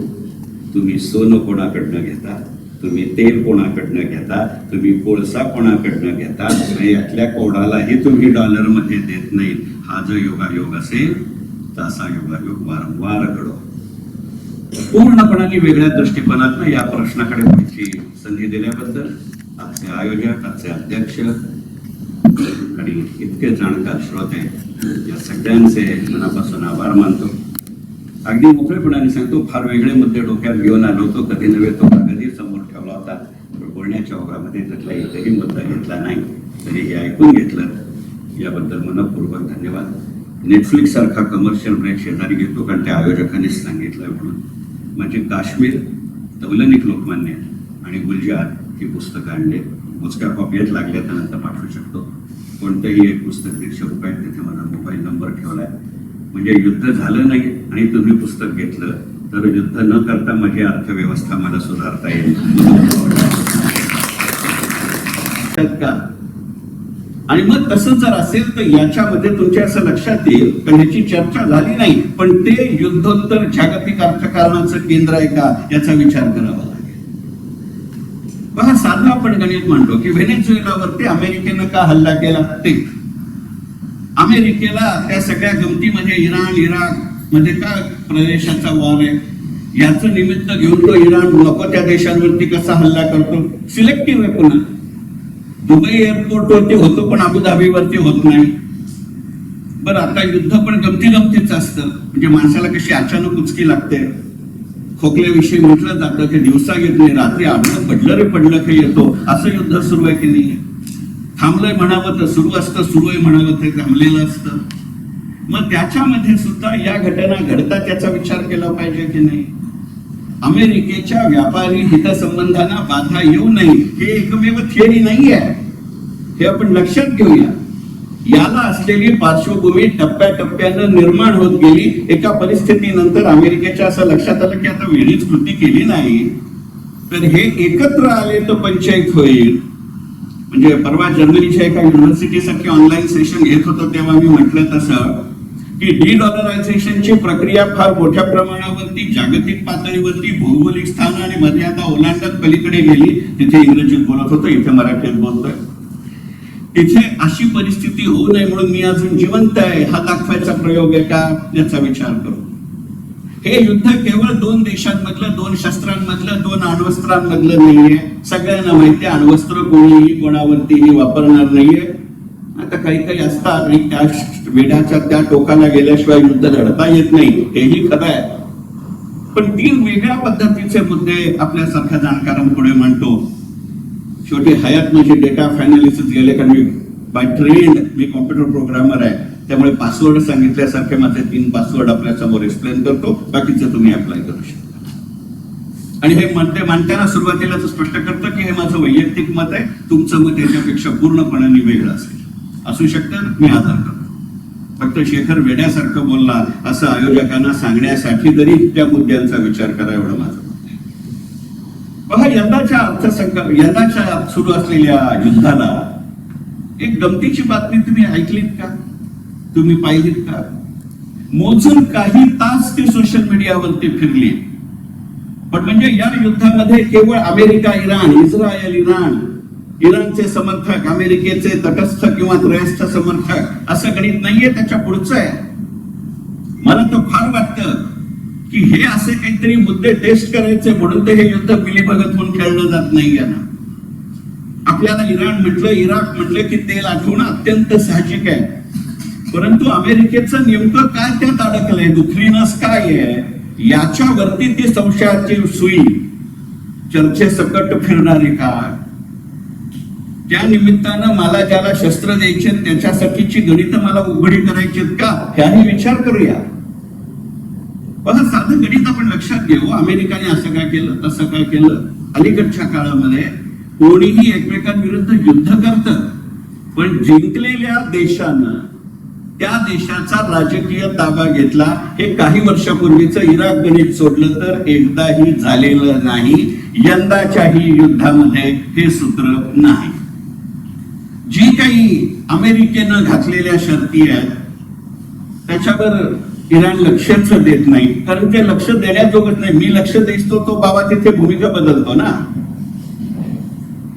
तुम्ही सोनं कोणाकडनं घेता, तुम्ही तेल कोणाकडनं घेता, तुम्ही कोळसा कोणाकडनं घेता, यातल्या कोणालाही तुम्ही डॉलरमध्ये देत नाही. हा जो योगायोग असेल तसा योगायोग वारंवार घडो. पूर्णपणाने वेगळ्या दृष्टिकोनातून या प्रश्नाकडे पाहायची संधी दिल्याबद्दल आजचे आयोजक, आजचे अध्यक्ष आणि इतके जाणकार श्रोते या सगळ्यांचे मनापासून आभार मानतो. अगदी मोकळेपणाने सांगतो, फार वेगळे मुद्दे डोक्यात घेऊन आलो होतो, कधी नव्हे तो कागदी समोर ठेवला होता. बोलण्याच्या ओघामध्ये त्यातला एकही मुद्दा घेतला नाही, तरी हे ऐकून घेतलं याबद्दल मनपूर्वक धन्यवाद. नेटफ्लिक्स सारखा कमर्शियल ब्रेक शेजारी घेतो, कारण त्या आयोजकांनीच सांगितलं म्हणून. म्हणजे काश्मीर, तौलनिक लोकमान्य आणि गुलजार ही पुस्तकं आणले. मोजक्या कॉपीत लागल्या तर नंतर पाठवू शकतो. कोणतंही एक पुस्तक 150 रुपये, तिथे माझा मोबाईल नंबर ठेवलाय. म्हणजे युद्ध झालं नाही आणि तुम्ही पुस्तक घेतलं तर युद्ध न करता माझी अर्थव्यवस्था मला सुधारता येईल का? आणि मग तसं जर असेल तर याच्यामध्ये तुमच्या असं लक्षात येईल की ह्याची चर्चा झाली नाही, पण ते युद्धोत्तर जागतिक अर्थकारणाचं केंद्र आहे का याचा विचार करावा लागेल. बघा, साधा आपण गणित म्हणतो की व्हेनेझुएलावरती अमेरिकेनं का हल्ला केला. ते अमेरिकेला त्या सगळ्या गमतीमध्ये इराण, इराक मध्ये का प्रदेशाचा वॉर आहे याचं निमित्त घेऊन तो इराण नको त्या देशांवरती कसा हल्ला करतो. सिलेक्टिव्ह आहे. पुन्हा दुबई एअरपोर्ट वरती होतो पण अबुधाबीवरती होत नाही. बरं, आता युद्ध पण गमतीचं असतं. म्हणजे माणसाला कशी अचानक उचकी लागते. खोकल्याविषयी म्हटलं जातं की दिवसा येत नाही, रात्री आडलं पडलं रे पडलं की येतो. असं युद्ध सुरू आहे की नाही. थांबलंय म्हणावं तर सुरू असतं, सुरू आहे म्हणावं तर थांबलेलं असतं. मग त्याच्यामध्ये सुद्धा या घटना घडतात त्याचा विचार केला पाहिजे की नाही. अमेरिकेच्या व्यापारी हितसंबंधांना बाधा येऊ नये हे एकमेव थिअरी नाही आहे, हे आपण लक्षात घेऊया. याला असलेली पार्श्वभूमी टप्प्याटप्प्यानं निर्माण होत गेली. एका परिस्थितीनंतर अमेरिकेच्या असं लक्षात आलं की आता वेळीच कृती केली नाही तर हे एकत्र आले तर पंचायत होईल. म्हणजे परवा जर्मनीच्या एका युनिव्हर्सिटीसाठी ऑनलाईन सेशन घेत होतो तेव्हा मी म्हटलं तसं की डीडॉलरायझेशनची प्रक्रिया फार मोठ्या प्रमाणावरती जागतिक पातळीवरती भौगोलिक स्थान आणि मर्यादा ओलांडत पलीकडे गेली. तिथे इंग्रजीत बोलत होतो, इथे मराठीत बोलतोय. तिथे अशी परिस्थिती होऊ नये म्हणून मी अजून जिवंत आहे हा दाखवायचा प्रयोग आहे का याचा विचार करू. हे युद्ध केवळ दोन देशांमधलं, दोन शस्त्रांमधलं, दोन अण्वस्त्रांमधलं नाहीये. सगळ्यांना माहिती आहे अण्वस्त्र कोणीही कोणावरतीही वापरणार नाहीये. आता काही काही असतात आणि त्या वेडाच्या त्या टोकाला गेल्याशिवाय युद्ध लढता येत नाही, हेही खरं आहे. पण 3 वेगळ्या पद्धतीचे मुद्दे आपल्यासारख्या जाणकारांपुढे मांडतो. शेवटी हयात म्हणजे डेटा ऑफ अनालिसिस गेले, कारण मी बाय ट्रेंड मी कॉम्प्युटर प्रोग्रामर आहे, त्यामुळे पासवर्ड सांगितल्यासारखे माझे 3 पासवर्ड आपल्या समोर एक्सप्लेन करतो, बाकीचे तुम्ही अप्लाय करू शकता. आणि हे म्हणते मांडताना सुरुवातीला स्पष्ट करतं की हे माझं वैयक्तिक मत आहे, तुमचं मत याच्यापेक्षा पूर्णपणे वेगळं असेल, असू शकतं, मी आदर करतो. फक्त शेखर वेड्यासारखं बोलला असं आयोजकांना सांगण्यासाठी तरी त्या मुद्द्यांचा विचार करा, एवढं माझं. पहा, यंदाच्या सुरू असलेल्या युद्धाला एक गमतीची बातमी तुम्ही ऐकलीत का, तुम्ही पाहिलीत का? मोजून काही तास ती सोशल मीडियावरती फिरली. पण म्हणजे या युद्धामध्ये केवळ अमेरिका, इराण, इस्रायल, इराणचे समर्थक, अमेरिकेचे तटस्थ किंवा त्रयस्थ समर्थक असं गणित नाहीये, त्याच्या पुढचं आहे. मला तर फार वाटतं की हे असे काहीतरी मुद्दे टेस्ट करायचे म्हणून ते हे युद्ध मिलीभगत होऊन खेळलं जात नाही ना. आपल्याला इराण म्हटलं, इराक म्हटलं की तेल आठवणं अत्यंत साहजिक आहे. परंतु अमेरिकेचं नेमकं काय त्यात अडकलंय, दुखरीनस काय आहे, याच्यावरती ती संशयाची सुई चर्चेसकट फिरणारी का. त्या निमित्तानं मला ज्याला शस्त्र द्यायचे त्याच्यासाठीची गणित मला उघडी करायची का, ह्याही विचार करूया. पण साधं गणित आपण लक्षात घेऊ. अमेरिकेने असं काय केलं, तसं काय केलं. अलीकडच्या काळामध्ये कोणीही एकमेकांविरुद्ध युद्ध करतं, पण जिंकलेल्या देशानं त्या देशाचा राजकीय ताबा घेतला. हे काही वर्षापूर्वीचं इराक गणित सोडलं तर एकदाही झालेलं नाही. यंदाच्याही युद्धामध्ये हे सूत्र नाही. जी काही अमेरिकेनं घातलेल्या शर्ती आहेत त्याच्यावर इराण लक्षच देत नाही, कारण ते लक्ष देण्याजोगत नाही. मी लक्ष देतो तो बाबा तिथे भूमिका बदलतो ना.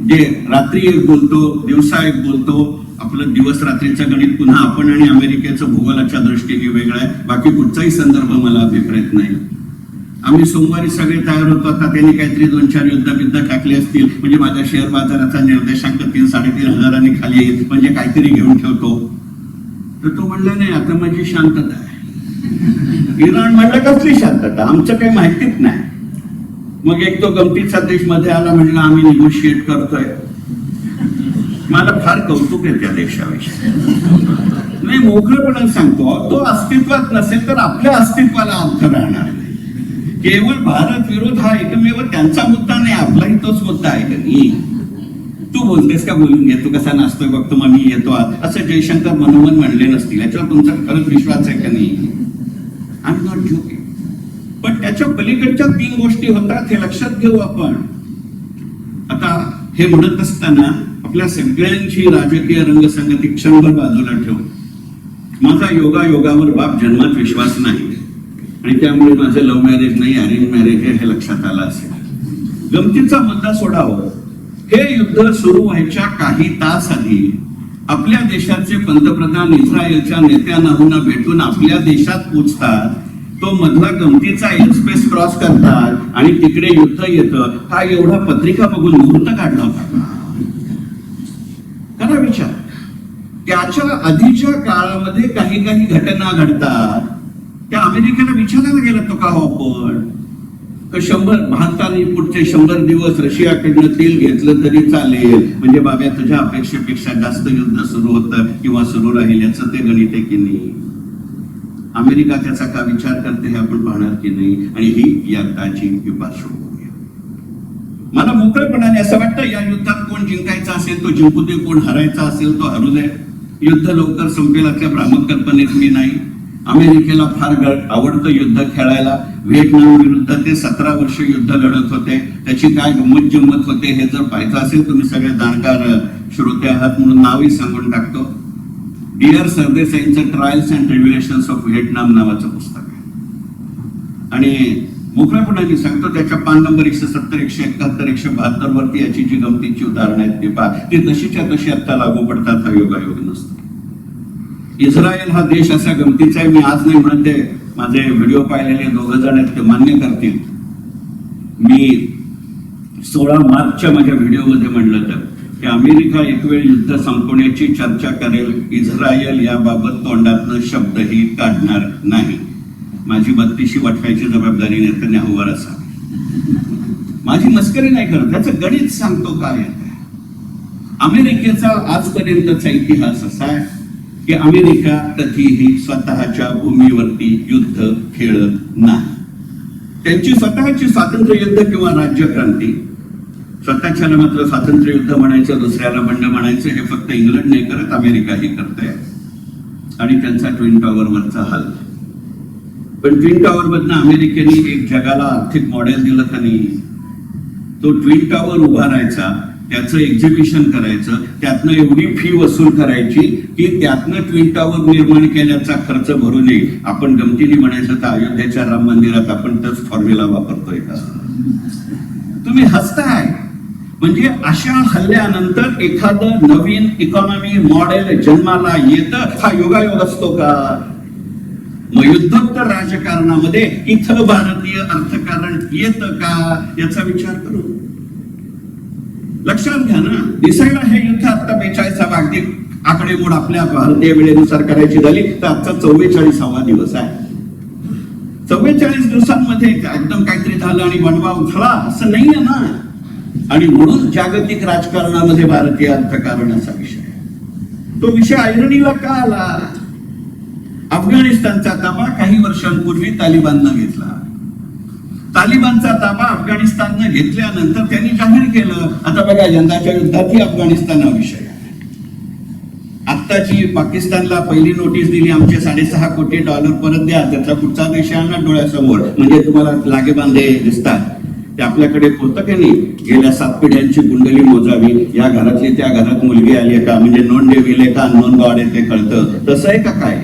जे रात्री एक बोलतो, दिवसा एक बोलतो. आपलं दिवस रात्रीचं गणित पुन्हा आपण आणि अमेरिकेचं भूगोलाच्या दृष्टीने वेगळं आहे. बाकी कुठचाही संदर्भ मला अभिप्रेत नाही. आम्ही सोमवारी सगळे तयार होतो. आता त्यांनी काहीतरी 2-4 युद्ध टाकले असतील, म्हणजे माझ्या शेअर बाजाराचा निर्देशांक 3-3.5 हजारांनी खाली येईल, म्हणजे काहीतरी घेऊन ठेवतो. तर तो म्हणला नाही, आता माझी शांतता आहे. इराण म्हणलं कसली शांतता, आमचं काही माहितीच नाही. मग एक तो गमतीचा देश मध्ये आला, म्हणला आम्ही निगोशिएट करतोय. मला फार कौतुक आहे त्या देशाविषयी. नाही, मोकळेपणे सांगतो, तो अस्तित्वात नसेल तर आपल्या अस्तित्वाला अर्थ राहणार नाही. केवळ भारत विरोध हा एकमेव त्यांचा मुद्दा नाही, आपलाही तोच मुद्दा आहे का नाही. तू बोलतेस का, बोलून घे, तू कसा नाचतोय बघतो, मग मी येतो असं जयशंकर मनोमन म्हणले नसतील. याच्यावर तुमचा खरंच विश्वास आहे का नाही? I am not joking. पण त्याच्या पलीकडच्या 3 गोष्टी होतात, हे लक्षात घेऊ आपण. आता हे म्हणत असताना आपल्या सगळ्यांची राजकीय रंगसंगती क्षणभर बाजूला ठेवू. माझा योगावर बाप जन्मात विश्वास नाही आणि त्यामुळे माझं लव्ह मॅरेज नाही, अरेंज मॅरेज हे लक्षात आलं असेल. गमतीचा मुद्दा सोडावं. हे युद्ध सुरू व्हायच्या काही तास आधी आपल्या देशाचे पंतप्रधान इस्रायलच्या नेत्यांना भेटून आपल्या देशात पोचतात. तो मधला गमतीचा एअरस्पेस क्रॉस करतात आणि तिकडे युद्ध येतं. हा एवढा पत्रिका बघून मुहूर्त काढला होता. करा विचार. त्याच्या आधीच्या काळामध्ये काही घटना घडतात. त्या अमेरिकेला विचारायला गेला तो का आपण 100 भारताने पुढचे 100 दिवस रशियाकडनं तेल घेतलं तरी चालेल, म्हणजे बाब्या तुझ्या अपेक्षेपेक्षा जास्त युद्ध सुरू होतं किंवा सुरू राहील, याचं ते गणित आहे की नाही. अमेरिका त्याचा का विचार करते हे आपण पाहणार की नाही. आणि ही यंदाची पार्श्वभूमी. मला मोकळेपणाने असं वाटतं, या युद्धात कोण जिंकायचा असेल तो जिंकू दे, कोण हरायचा असेल तो हरू दे. युद्ध लवकर संपेल असल्या भ्रामक कल्पनेत मी नाही. अमेरिकेला फार आवडतं युद्ध खेळायला. व्हिएतनाम विरुद्ध ते 17 वर्ष युद्ध लढत होते. त्याची काय गंमत जम्मत होते हे जर पाहायचं असेल, तुम्ही सगळे जाणकार श्रोते आहात म्हणून नावही सांगून टाकतो. डिअर सरदेसाईंचं trials and tribulations of Vietnam नावाचं पुस्तक आहे. आणि मोकळेपणाने सांगतो, त्याच्या पान नंबर 170, 171, 172 वरती याची जी गमतीची उदाहरणं आहेत ती पहा. ती तशीच्या तशी आता लागू पडतात. हा योगायोग नसतो. इस्रायल हा देश असा गमतीचा आहे. मी आज नाही म्हणते, माझे व्हिडिओ पाहिलेले 2 जण आहेत ते मान्य करतील. मी 16 मार्चच्या माझ्या व्हिडिओमध्ये म्हणलं तर की अमेरिका एक वेळ युद्ध संपवण्याची चर्चा करेल, इस्रायल याबाबत तोंडातनं शब्दही काढणार नाही. माझी 32शी वठवायची जबाबदारी नेतन्याहूवर असा. माझी मस्करी नाही करत, त्याचं गणित सांगतो काय आहे. अमेरिकेचा आजपर्यंतचा इतिहास असा आहे की अमेरिका कधीही स्वतःच्या भूमीवरती युद्ध खेळत नाही. त्यांची स्वतःची स्वातंत्र्य युद्ध किंवा राज्यक्रांती, स्वतःच्याला मात्र स्वातंत्र्य युद्ध म्हणायचं, दुसऱ्याला बंड म्हणायचं, हे फक्त इंग्लंड नाही करत, अमेरिकाही करते. आणि त्यांचा ट्विन टॉवरवरचा हल. पण ट्विन टॉवर मधनं अमेरिकेने एक जगाला आर्थिक मॉडेल दिलं का नाही. तो ट्विन टॉवर उभारायचा, त्याचं एक्झिबिशन करायचं, त्यातनं एवढी फी वसूल करायची की त्यातनं ट्विन टॉवर निर्माण केल्याचा खर्च भरू नये. आपण गमतीने म्हणायचं तर अयोध्येच्या राम मंदिरात आपण तोच फॉर्म्युला वापरतोय का. तुम्ही हसताय. म्हणजे अशा हल्ल्यानंतर एखादं नवीन इकॉनॉमी मॉडेल जन्माला येतं, हा योगायोग असतो का. मग युद्धोत्तर राजकारणामध्ये इथं भारतीय अर्थकारण येतं का याचा विचार करू. लक्षात घ्या ना, दिसायला हे युद्ध आता 42 अगदी आकडेमोड आपल्या भारतीय वेळेनुसार करायची झाली तर आजचा 44वा दिवस आहे. 44 दिवसांमध्ये एकदम काहीतरी झालं आणि बनवा उठला असं नाहीये ना. आणि म्हणून जागतिक राजकारणामध्ये भारतीय अर्थकारण असा विषय. तो विषय ऐरणीला का आला. अफगाणिस्तानचा ताबा काही वर्षांपूर्वी तालिबाननं घेतला. तालिबानचा ताबा अफगाणिस्ताननं घेतल्यानंतर त्यांनी जाहीर केलं, आता बघा यंदाच्या युद्धातही अफगाणिस्तान हा विषय आहे. आत्ताची पाकिस्तानला पहिली नोटीस दिली, आमचे $6.5 कोटी परत द्या. त्याचा पुढचा देश आहे ना डोळ्यासमोर, म्हणजे तुम्हाला लागे बांधे दिसतात. ते आपल्याकडे होतं की नाही. गेल्या 7 पिढ्यांची कुंडली मोजावी, या घरातली त्या घरात मुलगी आली आहे का, म्हणजे नोंद डेव्हिल का अननोन गॉड आहे ते कळतं. तसं आहे का काय.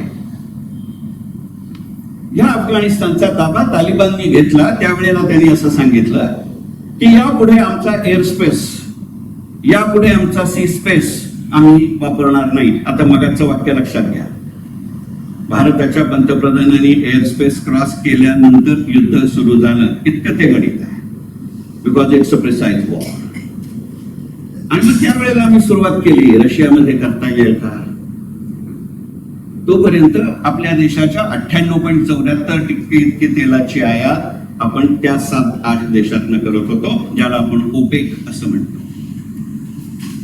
या अफगाणिस्तानचा ताबा तालिबाननी घेतला त्यावेळेला त्यांनी असं सांगितलं की यापुढे आमचा एअर स्पेस, यापुढे आमचा सी स्पेस आम्ही वापरणार नाही. आता मगाचं वाक्य लक्षात घ्या. भारताच्या पंतप्रधानांनी एअर स्पेस क्रॉस केल्यानंतर युद्ध सुरू झालं, इतकं ते गणित आहे. Because it's a precise war. आणि मग त्यावेळेला आम्ही सुरुवात केली, रशियामध्ये करता येईल का. तोपर्यंत आपल्या देशाच्या 98.74% इतकी तेलाची आयात आपण त्या 7-8 देशातनं करत होतो, ज्याला आपण ओपेक असं म्हणतो.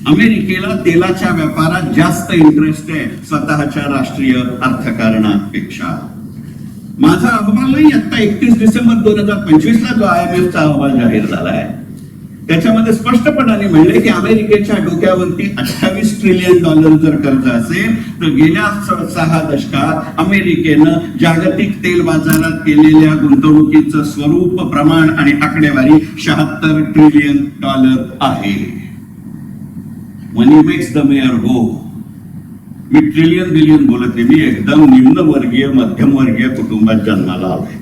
अमेरिकेला तेलाच्या व्यापारात जास्त इंटरेस्ट आहे स्वतःच्या राष्ट्रीय अर्थकारणापेक्षा. माझा अहवाल नाही, आता 31 डिसेंबर 2025 जो IMFचा अहवाल जाहीर झालाय त्याच्यामध्ये स्पष्टपणाने म्हणले की अमेरिकेच्या डोक्यावरती $28 ट्रिलियन जर कर्ज असेल तर गेल्या 6 दशकात अमेरिकेनं जागतिक तेल बाजारात केलेल्या गुंतवणुकीचं स्वरूप, प्रमाण आणि आकडेवारी $76 ट्रिलियन आहे. Money makes the mare go. मी ट्रिलियन बिलियन बोलत नाही, मी एकदम निम्नवर्गीय मध्यमवर्गीय कुटुंबात जन्माला आलोय.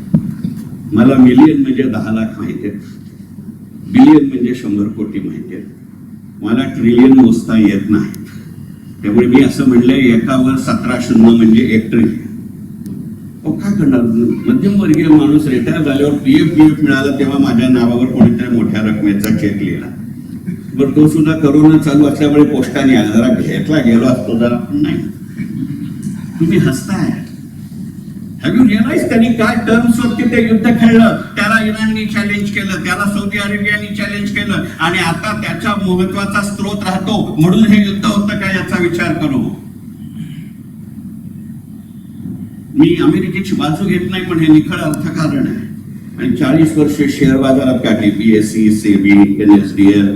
मला मिलियन म्हणजे 10 लाख माहिती आहेत, बिलियन म्हणजे 100 कोटी माहिती आहेत. मला ट्रिलियन मोजता येत नाही. त्यामुळे मी असं म्हणलंय एकावर 17 शून्य म्हणजे 1 ट्रिलियन. काय करणार. मध्यमवर्गीय माणूस रिटायर झाल्यावर पीएफ मिळाला तेव्हा माझ्या नावावर कोणीतरी मोठ्या रकमेचा चेक लिहिला. बरं तो सुद्धा करोना चालू असल्यामुळे पोस्टाने आला, जरा घेतला गेलो असतो जरा, पण नाही. तुम्ही हसताय. हॅव यू रिअलाइज त्यांनी काय टर्म्स वरती ते युद्ध खेळलं. त्याला इराणने चॅलेंज केलं, त्याला सौदी अरेबियाने चॅलेंज केलं आणि आता त्याचा महत्वाचा स्रोत राहतो म्हणून हे युद्ध होतं का याचा विचार करू. मी अमेरिकेची बाजू घेत नाही, पण हे निखळ अर्थकारण आहे. आणि 40 वर्ष शेअर बाजारात काढली, BSE, SEBI, NSDL,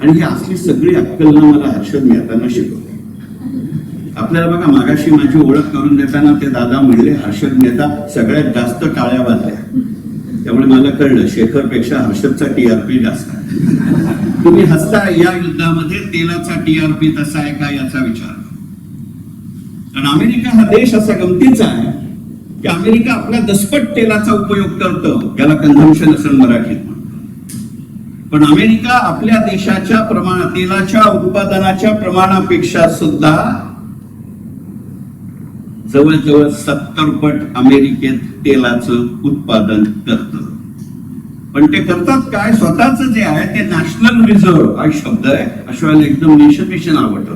आणि ही असली सगळी अक्कल मला हर्षद मेहतांना शिकवली. आपल्याला बघा मागाशी माझी ओळख करून देताना ते दादा म्हणले हर्षद मेहता सगळ्यात जास्त टाळ्या वाजल्या. त्यामुळे मला कळलं शेखर पेक्षा हर्षदचा TRP जास्त आहे. तुम्ही हसता. या युद्धामध्ये तेलाचा TRP तसा आहे का याचा विचार. कारण अमेरिका हा देश असा गमतीचा आहे की अमेरिका आपल्या दसपट तेलाचा उपयोग करतो, याला कन्झम्पशन असेल मराठीत. पण अमेरिका आपल्या देशाच्या तेलाच्या उत्पादनाच्या प्रमाणापेक्षा सुद्धा जवळजवळ 70 पट अमेरिकेत तेलाचं उत्पादन करतं. पण ते करतात काय, स्वतःच जे आहे ते नॅशनल रिझर्व्ह हा शब्द आहे, अशा वेळेला एकदम नेशन आवडतं.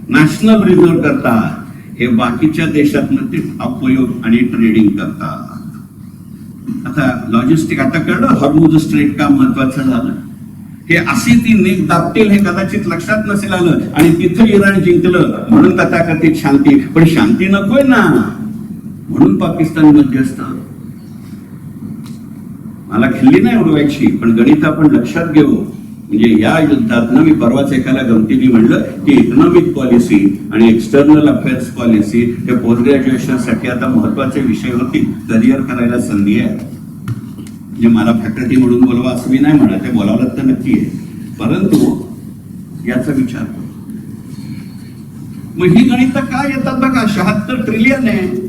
नॅशनल रिझर्व्ह करतात, हे बाकीच्या देशातनं ते उपयोग आणि ट्रेडिंग करतात. आता लॉजिस्टिक, आता कळलं हॉर्मुझ स्ट्रेट का महत्वाचं झालं. हे अशी ती नेक दाबतील हे कदाचित लक्षात नसेल आलं, आणि तिथं इराण जिंकलं म्हणून तथाकथित शांती. पण शांती नकोय ना, म्हणून पाकिस्तान मध्यस्थ. मला खिल्ली नाही उडवायची, पण गणित आपण लक्षात घेऊ. म्हणजे या युद्धात मी परवाच एकाला गमतीने म्हणलं की इकॉनॉमिक पॉलिसी आणि एक्सटर्नल अफेअर्स पॉलिसी हे पोस्ट ग्रॅज्युएशन साठी आता महत्वाचे विषय होती. करिअर करायला संधी आहे. म्हणजे मला फॅकल्टी म्हणून बोलवा असं मी नाही म्हणत, ते बोलावलं तर नक्की आहे, परंतु याचा विचार करू. मग ही गणित काय येतात बघा. 76 ट्रिलियन आहे.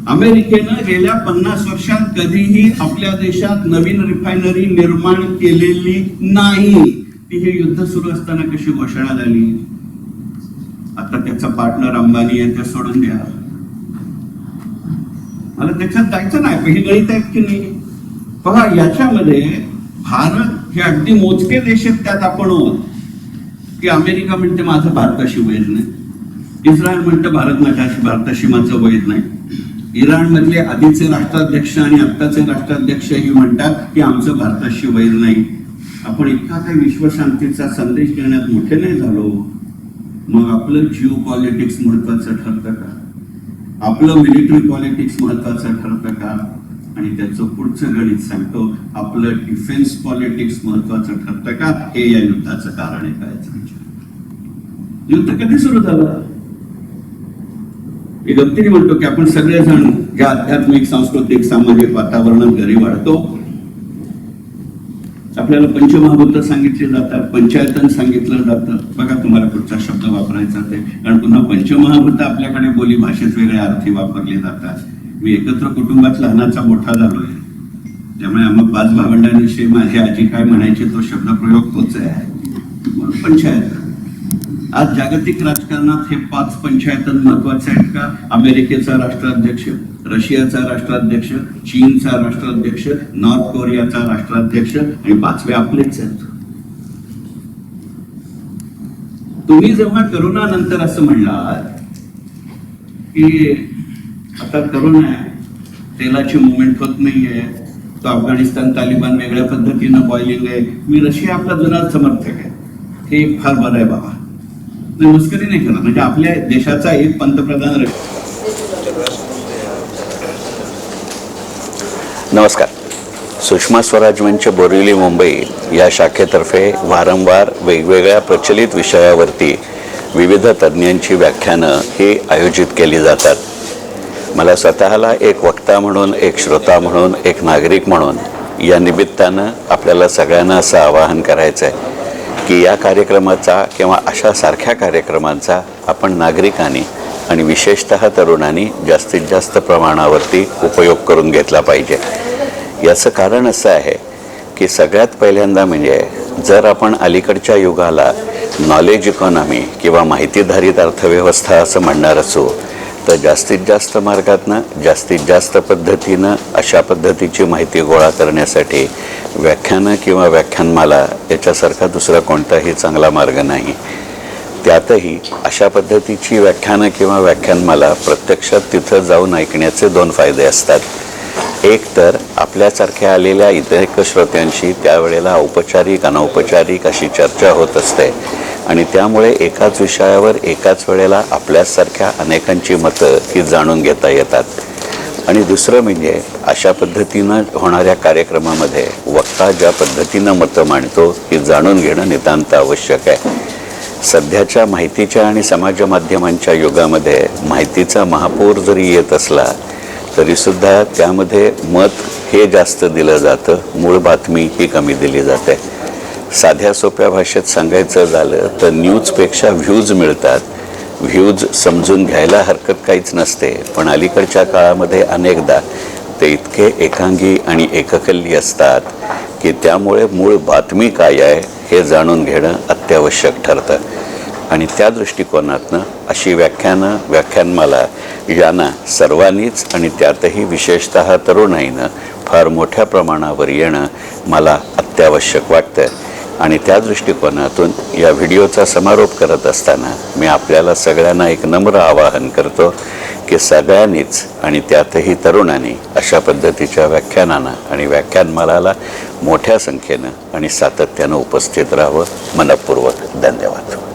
अमेरिकेनं गेल्या 50 वर्षात कधीही आपल्या देशात नवीन रिफायनरी निर्माण केलेली नाही. ती हे युद्ध सुरू असताना कशी घोषणा झाली. आता त्याचा पार्टनर अंबानी आहे, ते सोडून द्या, मला त्याच्यात जायचं नाही. पण ही गणित आहेत की नाही पहा. याच्यामध्ये भारत हे अगदी मोजके देश आहेत. त्यात आपण की अमेरिका म्हणते माझं भारताशी वैर नाही, इस्रायल म्हणतं भारताशी माझं वैर नाही, इराण मधले आधीचे राष्ट्राध्यक्ष आणि आत्ताचे राष्ट्राध्यक्ष ही म्हणतात की आमचं भारताशी वैर नाही. आपण इतका काही विश्वशांतीचा संदेश देण्यात मोठे नाही झालो. मग आपलं जिओ पॉलिटिक्स महत्वाचं ठरतं का, आपलं मिलिटरी पॉलिटिक्स महत्वाचं ठरतं का. आणि त्याचं पुढचं गणित सांगतो, आपलं डिफेन्स पॉलिटिक्स महत्वाचं ठरतं का. हे या युद्धाचं कारण आहे. काय युद्ध कधी सुरू झालं. मी गमतीने म्हणतो की आपण सगळेजण ज्या आध्यात्मिक, सांस्कृतिक, सामाजिक वातावरणात घरी वाढतो, आपल्याला पंचमहाभूत सांगितले जातात, पंचायतन सांगितलं जातं. बघा तुम्हाला कुठचा शब्द वापरायचा ते, कारण पुन्हा पंचमहाभूत आपल्याकडे बोली भाषेत वेगळ्या अर्थी वापरले जातात. मी एकत्र कुटुंबात लहानाचा मोठा झालोय, त्यामुळे आम्हाला 5 भावंडांविषयी माझी आजी काय म्हणायची तो शब्दप्रयोग तोच आहे. म्हणून पंचायत. आज जागतिक राजकारणात हे 5 पंचायतन महत्वाचे आहेत का. अमेरिकेचा राष्ट्राध्यक्ष, रशियाचा राष्ट्राध्यक्ष, चीनचा राष्ट्राध्यक्ष, नॉर्थ कोरियाचा राष्ट्राध्यक्ष आणि 5वे आपलेच आहेत. तुम्ही जेव्हा करोना नंतर असं म्हणलात की आता करोना आहे, तेलाची मुवमेंट होत नाहीये, तो अफगाणिस्तान तालिबान वेगळ्या पद्धतीनं बॉइलिंग आहे, मी रशिया आपला जुना समर्थक आहे, हे फार बरं आहे बाबा. मस्करी नाही करणार. म्हणजे आपल्या देशाचा एक पंतप्रधान. नमस्कार. सुषमा स्वराज मंच बोरिवली मुंबई या शाखेतर्फे वारंवार वेगवेगळ्या प्रचलित विषयावरती विविध तज्ज्ञांची व्याख्यानं ही आयोजित केली जातात. मला स्वतःला एक वक्ता म्हणून, एक श्रोता म्हणून, एक नागरिक म्हणून या निमित्तानं आपल्याला सगळ्यांना असं आवाहन करायचं आहे की या कार्यक्रमाचा किंवा अशा सारख्या कार्यक्रमांचा आपण नागरिकांनी आणि विशेषतः तरुणांनी जास्तीत जास्त प्रमाणावरती उपयोग करून घेतला पाहिजे. याचं कारण असं आहे की सगळ्यात पहिल्यांदा म्हणजे जर आपण अलीकडच्या युगाला नॉलेज इकॉनॉमी किंवा माहितीधारित अर्थव्यवस्था असं म्हणणार असू, तर जास्तीत जास्त मार्गातनं जास्तीत जास्त पद्धतीनं अशा पद्धतीची माहिती गोळा करण्यासाठी व्याख्यानं किंवा व्याख्यानमाला याच्यासारखा दुसरा कोणताही चांगला मार्ग नाही. त्यातही अशा पद्धतीची व्याख्यानं किंवा व्याख्यानमाला प्रत्यक्षात तिथं जाऊन ऐकण्याचे 2 फायदे असतात. एक तर आपल्यासारख्या आलेल्या इतर श्रोत्यांशी त्यावेळेला औपचारिक अनौपचारिक अशी चर्चा होत असते आणि त्यामुळे एकाच विषयावर एकाच वेळेला आपल्यासारख्या अनेकांची मतं ही जाणून घेता येतात. आणि दुसरं म्हणजे अशा पद्धतीनं होणाऱ्या कार्यक्रमामध्ये वक्ता ज्या पद्धतीनं मतं मांडतो ही जाणून घेणं नितांत आवश्यक आहे. सध्याच्या माहितीच्या आणि समाज माध्यमांच्या युगामध्ये माहितीचा महापूर जरी येत असला तरीसुद्धा त्यामध्ये मत हे जास्त दिलं जातं, मूळ बातमी ही कमी दिली जाते. साध्या सोप्या भाषेत सांगायचं झालं तर न्यूजपेक्षा व्ह्यूज मिळतात. व्ह्यूज समजून घ्यायला हरकत काहीच नसते, पण अलीकडच्या काळामध्ये अनेकदा ते इतके एकांगी आणि एककल्ली असतात की त्यामुळे मूळ बातमी काय आहे हे जाणून घेणं अत्यावश्यक ठरतं. आणि त्या दृष्टिकोनातनं अशी व्याख्यानमाला यांना सर्वांनीच आणि त्यातही विशेषतः तरुणाईनं फार मोठ्या प्रमाणावर येणं मला अत्यावश्यक वाटतं आणि त्या दृष्टिकोनातून या व्हिडिओचा समारोप करत असताना मी आपल्याला सगळ्यांना एक नम्र आवाहन करतो की सगळ्यांनीच आणि त्यातही तरुणांनी अशा पद्धतीच्या व्याख्यानांना आणि व्याख्यानमालाला मोठ्या संख्येनं आणि सातत्यानं उपस्थित राहावं. मनपूर्वक धन्यवाद.